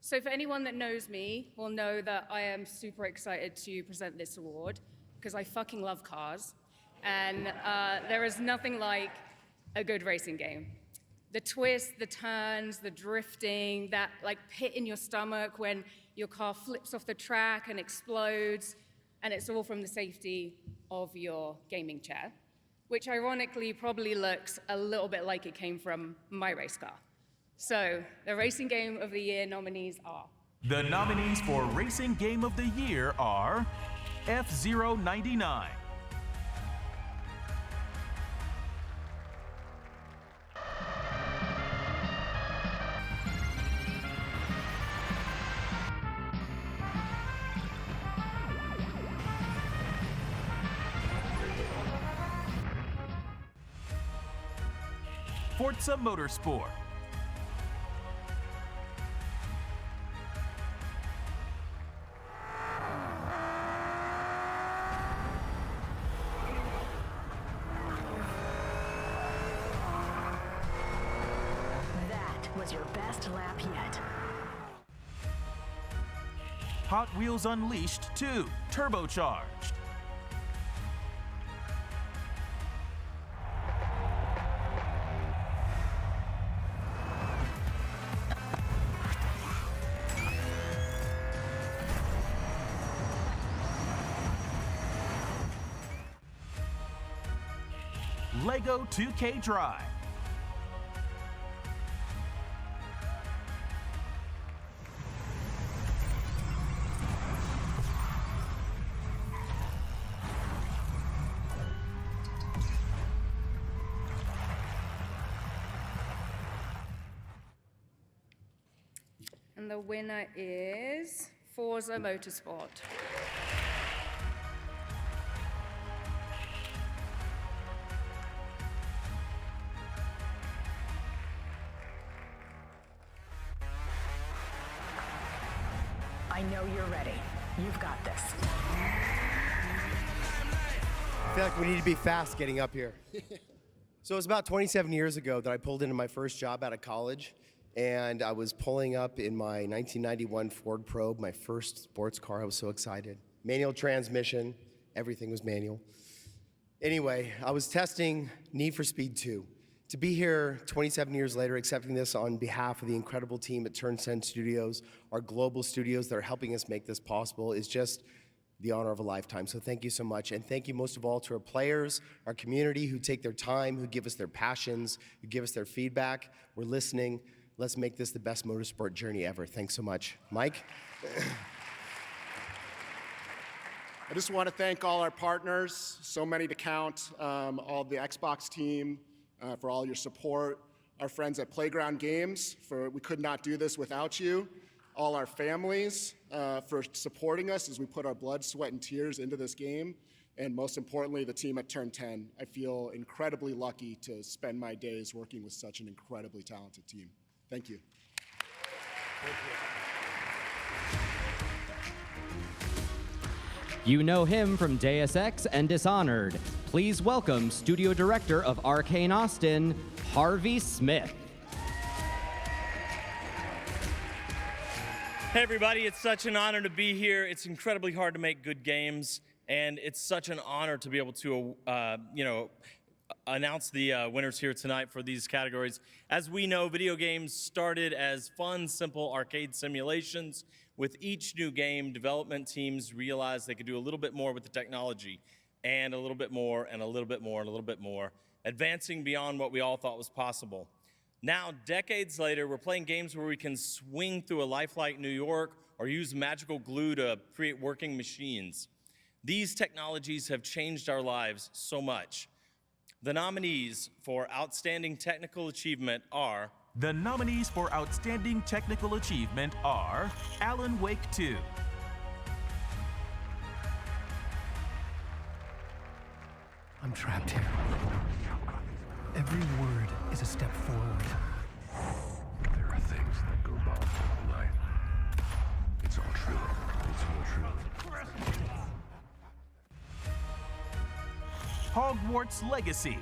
So for anyone that knows me will know that I am super excited to present this award because I fucking love cars. And there is nothing like a good racing game. The twists, the turns, the drifting, that like pit in your stomach when your car flips off the track and explodes, and it's all from the safety of your gaming chair, which ironically probably looks a little bit like it came from my race car. So, the Racing Game of the Year nominees are... The nominees for Racing Game of the Year are F-Zero 99, Forza Motorsport. That was your best lap yet. Hot Wheels Unleashed 2, Turbocharged. Lego 2K Drive. And the winner is Forza Motorsport. I know you're ready. You've got this. I feel like we need to be fast getting up here. So it was about 27 years ago that I pulled into my first job out of college, and I was pulling up in my 1991 Ford Probe, my first sports car. I was so excited. Manual transmission, everything was manual. Anyway, I was testing Need for Speed 2. To be here 27 years later, accepting this on behalf of the incredible team at Turn 10 Studios, our global studios that are helping us make this possible, is just the honor of a lifetime. So thank you so much. And thank you most of all to our players, our community who take their time, who give us their passions, who give us their feedback. We're listening. Let's make this the best motorsport journey ever. Thanks so much. Mike? I just want to thank all our partners, so many to count, all the Xbox team, for all your support, our friends at Playground Games, we could not do this without you, all our families for supporting us as we put our blood, sweat, and tears into this game, and most importantly, the team at Turn 10. I feel incredibly lucky to spend my days working with such an incredibly talented team. Thank you. Thank you. You know him from Deus Ex and Dishonored. Please welcome Studio Director of Arcane Austin, Harvey Smith. Hey everybody, it's such an honor to be here. It's incredibly hard to make good games, and it's such an honor to be able to, announce the winners here tonight for these categories. As we know, video games started as fun, simple arcade simulations. With each new game, development teams realized they could do a little bit more with the technology, and a little bit more, and a little bit more, and a little bit more, advancing beyond what we all thought was possible. Now, decades later, we're playing games where we can swing through a lifelike New York or use magical glue to create working machines. These technologies have changed our lives so much. The nominees for Outstanding Technical Achievement are... The nominees for Outstanding Technical Achievement are Alan Wake 2, I'm trapped here. Every word is a step forward. There are things that go by all night. It's all true. It's all true. Hogwarts Legacy,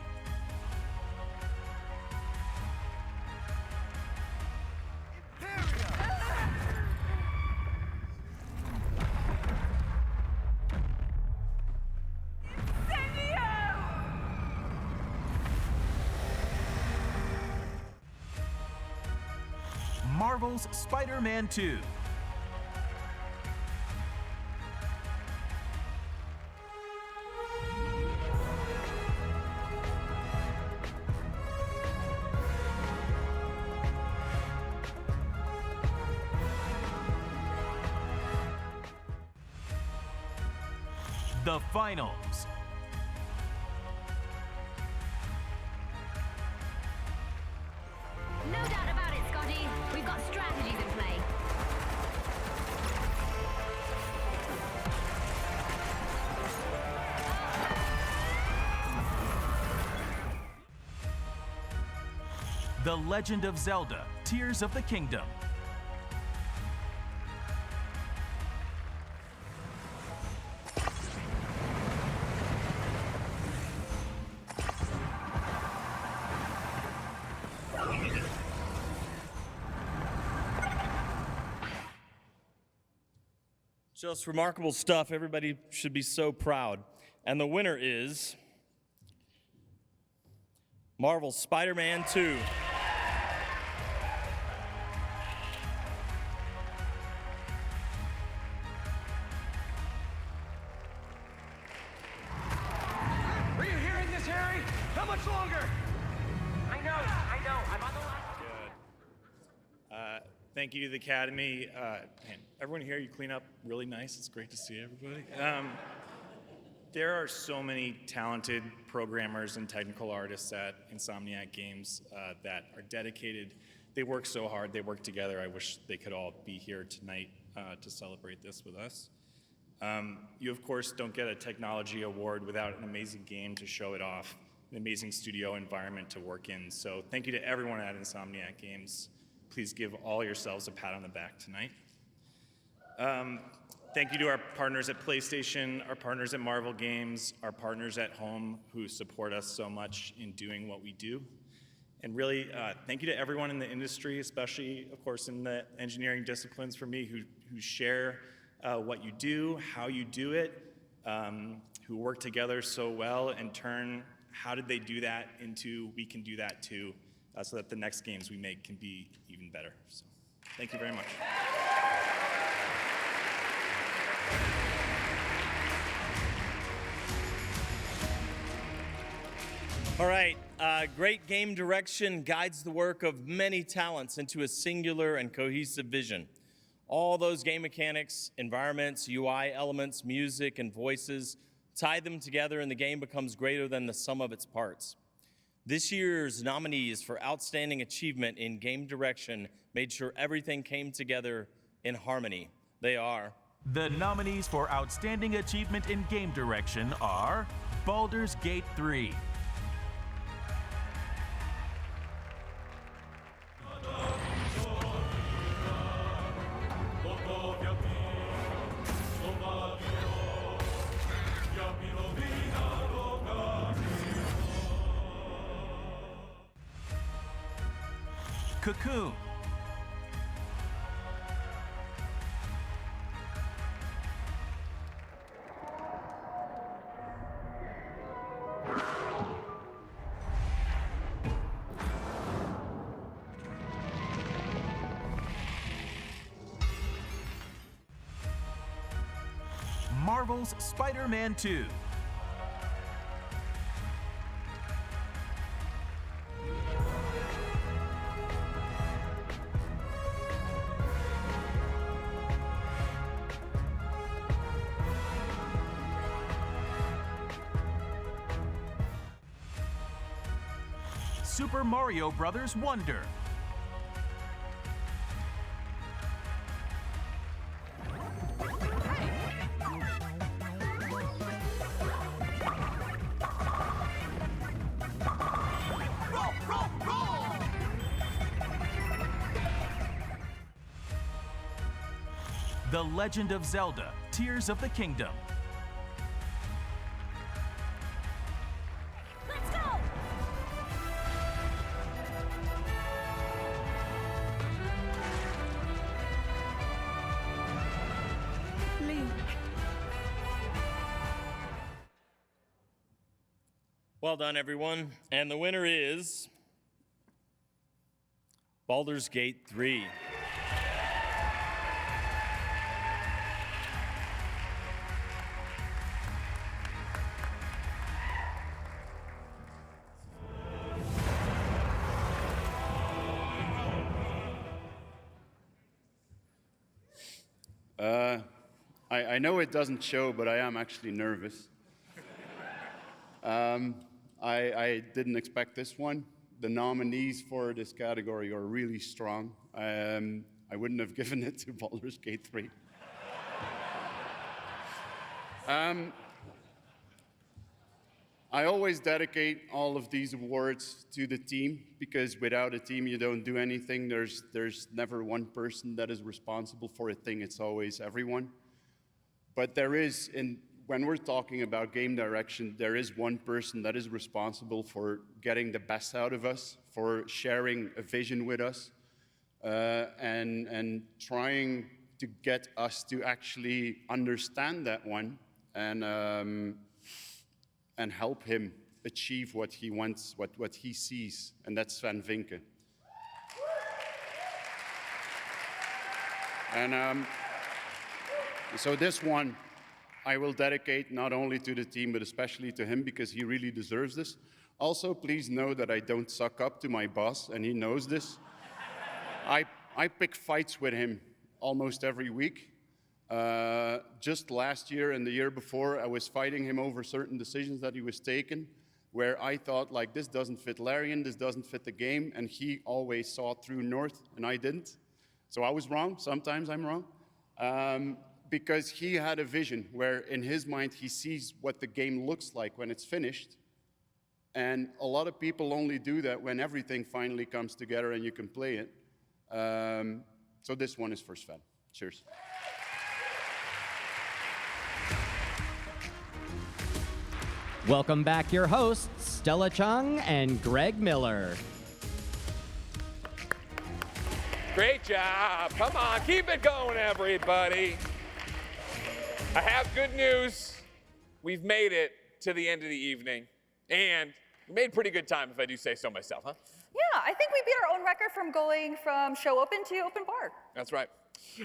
Marvel's Spider-Man 2, The Finals, No doubt about it, Scotty. We've got strategies in play. The Legend of Zelda: Tears of the Kingdom. Just remarkable stuff. Everybody should be so proud. And the winner is Marvel's Spider-Man 2. Are you hearing this, Harry? How much longer? I know. I'm on the line. Thank you to the Academy. And everyone here, you clean up really nice. It's great to see everybody. There are so many talented programmers and technical artists at Insomniac Games that are dedicated. They work so hard. They work together. I wish they could all be here tonight to celebrate this with us. You, of course, don't get a technology award without an amazing game to show it off, an amazing studio environment to work in. So thank you to everyone at Insomniac Games. Please give all yourselves a pat on the back tonight. Thank you to our partners at PlayStation, our partners at Marvel Games, our partners at home who support us so much in doing what we do. And really, thank you to everyone in the industry, especially, of course, in the engineering disciplines for me, who share what you do, how you do it, who work together so well and turn how did they do that into we can do that too, so that the next games we make can be even better. So, thank you very much. All right, great game direction guides the work of many talents into a singular and cohesive vision. All those game mechanics, environments, UI elements, music, and voices, tie them together and the game becomes greater than the sum of its parts. This year's nominees for Outstanding Achievement in Game Direction made sure everything came together in harmony. They are... The nominees for Outstanding Achievement in Game Direction are Baldur's Gate 3, Cocoon, Marvel's Spider-Man 2, Super Mario Bros. Wonder, The Legend of Zelda: Tears of the Kingdom, Let's go! Link. Well done, everyone. And the winner is Baldur's Gate 3. I know it doesn't show, but I am actually nervous. I didn't expect this one. The nominees for this category are really strong. I wouldn't have given it to Baldur's Gate 3. I always dedicate all of these awards to the team, because without a team, you don't do anything. There's never one person that is responsible for a thing. It's always everyone. But there is, when we're talking about game direction, there is one person that is responsible for getting the best out of us, for sharing a vision with us, and trying to get us to actually understand that one and help him achieve what he wants, what he sees, and that's Sven Vinke. And so this one, I will dedicate not only to the team, but especially to him, because he really deserves this. Also, please know that I don't suck up to my boss, and he knows this. I pick fights with him almost every week. Just last year and the year before, I was fighting him over certain decisions that he was taking, where I thought, like, this doesn't fit Larian, this doesn't fit the game, and he always saw through North, and I didn't. So I was wrong. Sometimes I'm wrong. Because he had a vision where, in his mind, he sees what the game looks like when it's finished. And a lot of people only do that when everything finally comes together and you can play it. So this one is for Sven. Cheers. Welcome back your hosts, Stella Chung and Greg Miller. Great job. Come on, keep it going, everybody. I have good news. We've made it to the end of the evening, and we made pretty good time, if I do say so myself, huh? Yeah, I think we beat our own record from going from show open to open bar. That's right.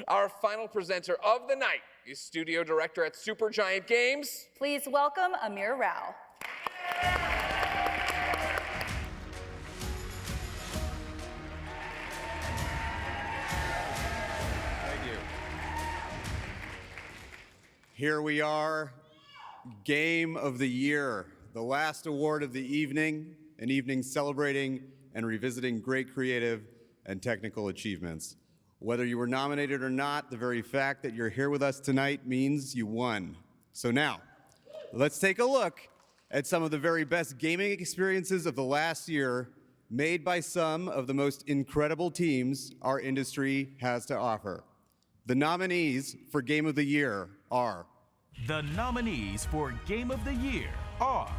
Our final presenter of the night is studio director at Supergiant Games. Please welcome Amir Rao. Thank you. Here we are, Game of the Year, the last award of the evening, an evening celebrating and revisiting great creative and technical achievements. Whether you were nominated or not, the very fact that you're here with us tonight means you won. So now, let's take a look at some of the very best gaming experiences of the last year, made by some of the most incredible teams our industry has to offer. The nominees for Game of the Year are... The nominees for Game of the Year are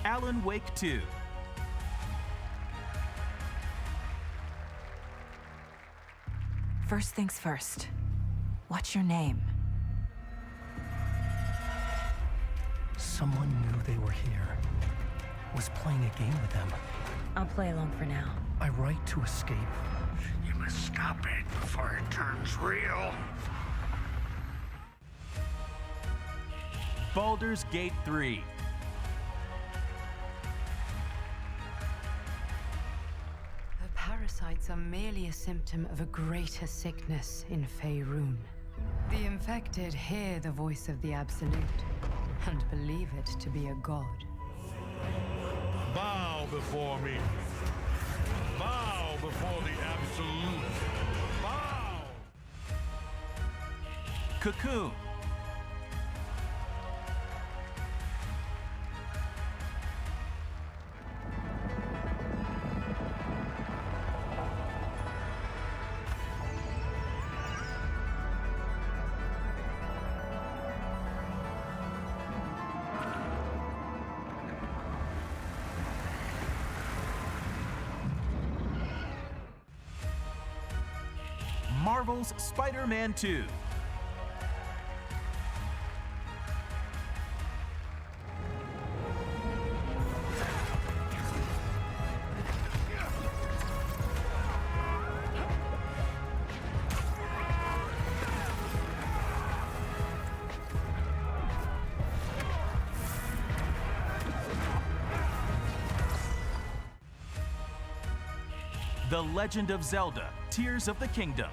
Alan Wake 2, First things first. What's your name? Someone knew they were here. Was playing a game with them. I'll play along for now. I write to escape. You must stop it before it turns real. Baldur's Gate 3, The parasites are merely a symptom of a greater sickness in Faerun. The infected hear the voice of the Absolute and believe it to be a god. Bow before me. Bow before the Absolute. Bow! Cocoon, Marvel's Spider-Man 2, The Legend of Zelda: Tears of the Kingdom,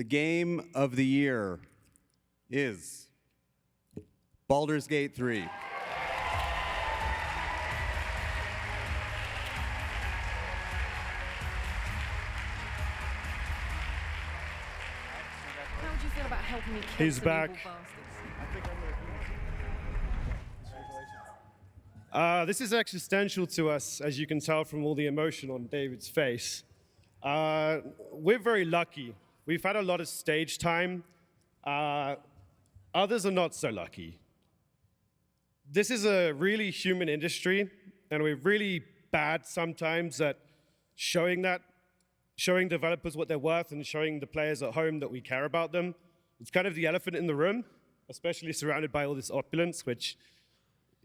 The game of the year is Baldur's Gate 3. How would you feel about helping me kill He's some back. evil bastards? This is existential to us, as you can tell from all the emotion on David's face. We're very lucky. We've had a lot of stage time. Others are not so lucky. This is a really human industry, and we're really bad sometimes at showing developers what they're worth and showing the players at home that we care about them. It's kind of the elephant in the room, especially surrounded by all this opulence, which,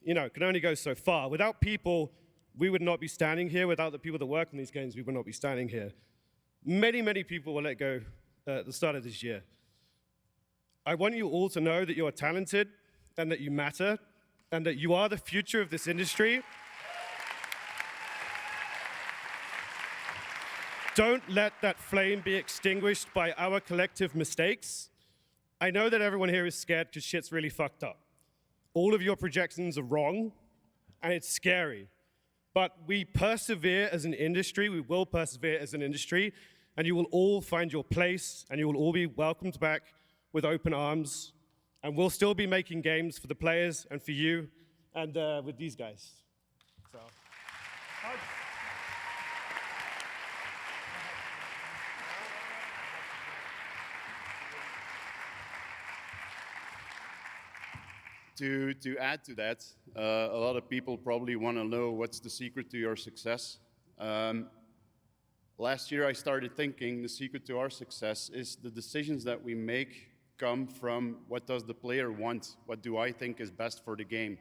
you know, can only go so far. Without people, we would not be standing here. Without the people that work on these games, we would not be standing here. Many, many people were let go at the start of this year. I want you all to know that you are talented and that you matter and that you are the future of this industry. Don't let that flame be extinguished by our collective mistakes. I know that everyone here is scared because shit's really fucked up. All of your projections are wrong, and it's scary. But we persevere as an industry, we will persevere as an industry, and you will all find your place, and you will all be welcomed back with open arms, and we'll still be making games for the players and for you, and with these guys. So. To add to that, a lot of people probably want to know what's the secret to your success. Last year I started thinking the secret to our success is the decisions that we make come from what does the player want? What do I think is best for the game?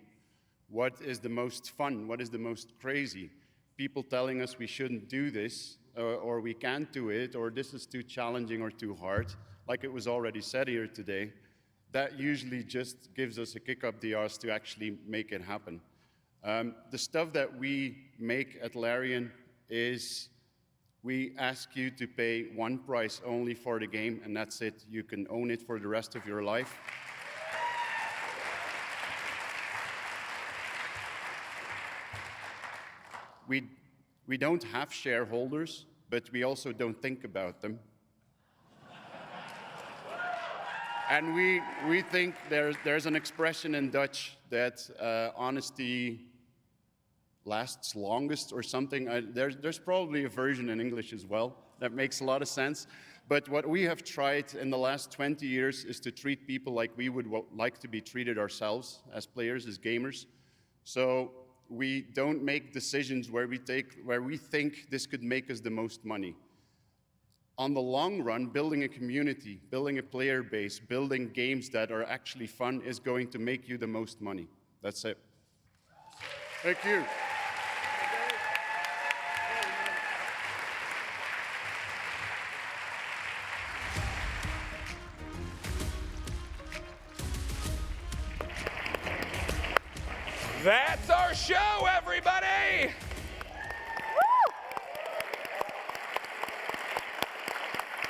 What is the most fun? What is the most crazy? People telling us we shouldn't do this, or we can't do it, or this is too challenging or too hard, like it was already said here today. That usually just gives us a kick up the arse to actually make it happen. The stuff that we make at Larian is we ask you to pay one price only for the game, and that's it. You can own it for the rest of your life. We don't have shareholders, but we also don't think about them. And we think there's an expression in Dutch that honesty lasts longest or something. There's probably a version in English as well that makes a lot of sense. But what we have tried in the last 20 years is to treat people like we would like to be treated ourselves as players, as gamers. So we don't make decisions where we think this could make us the most money. On the long run, building a community, building a player base, building games that are actually fun is going to make you the most money. That's it. Thank you. That's our show, everybody!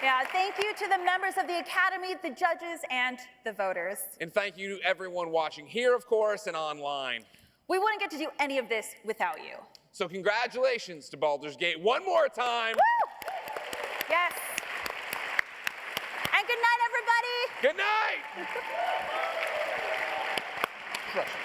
Yeah, thank you to the members of the Academy, the judges, and the voters. And thank you to everyone watching here, of course, and online. We wouldn't get to do any of this without you. So congratulations to Baldur's Gate one more time. Woo! Yes. And good night, everybody. Good night.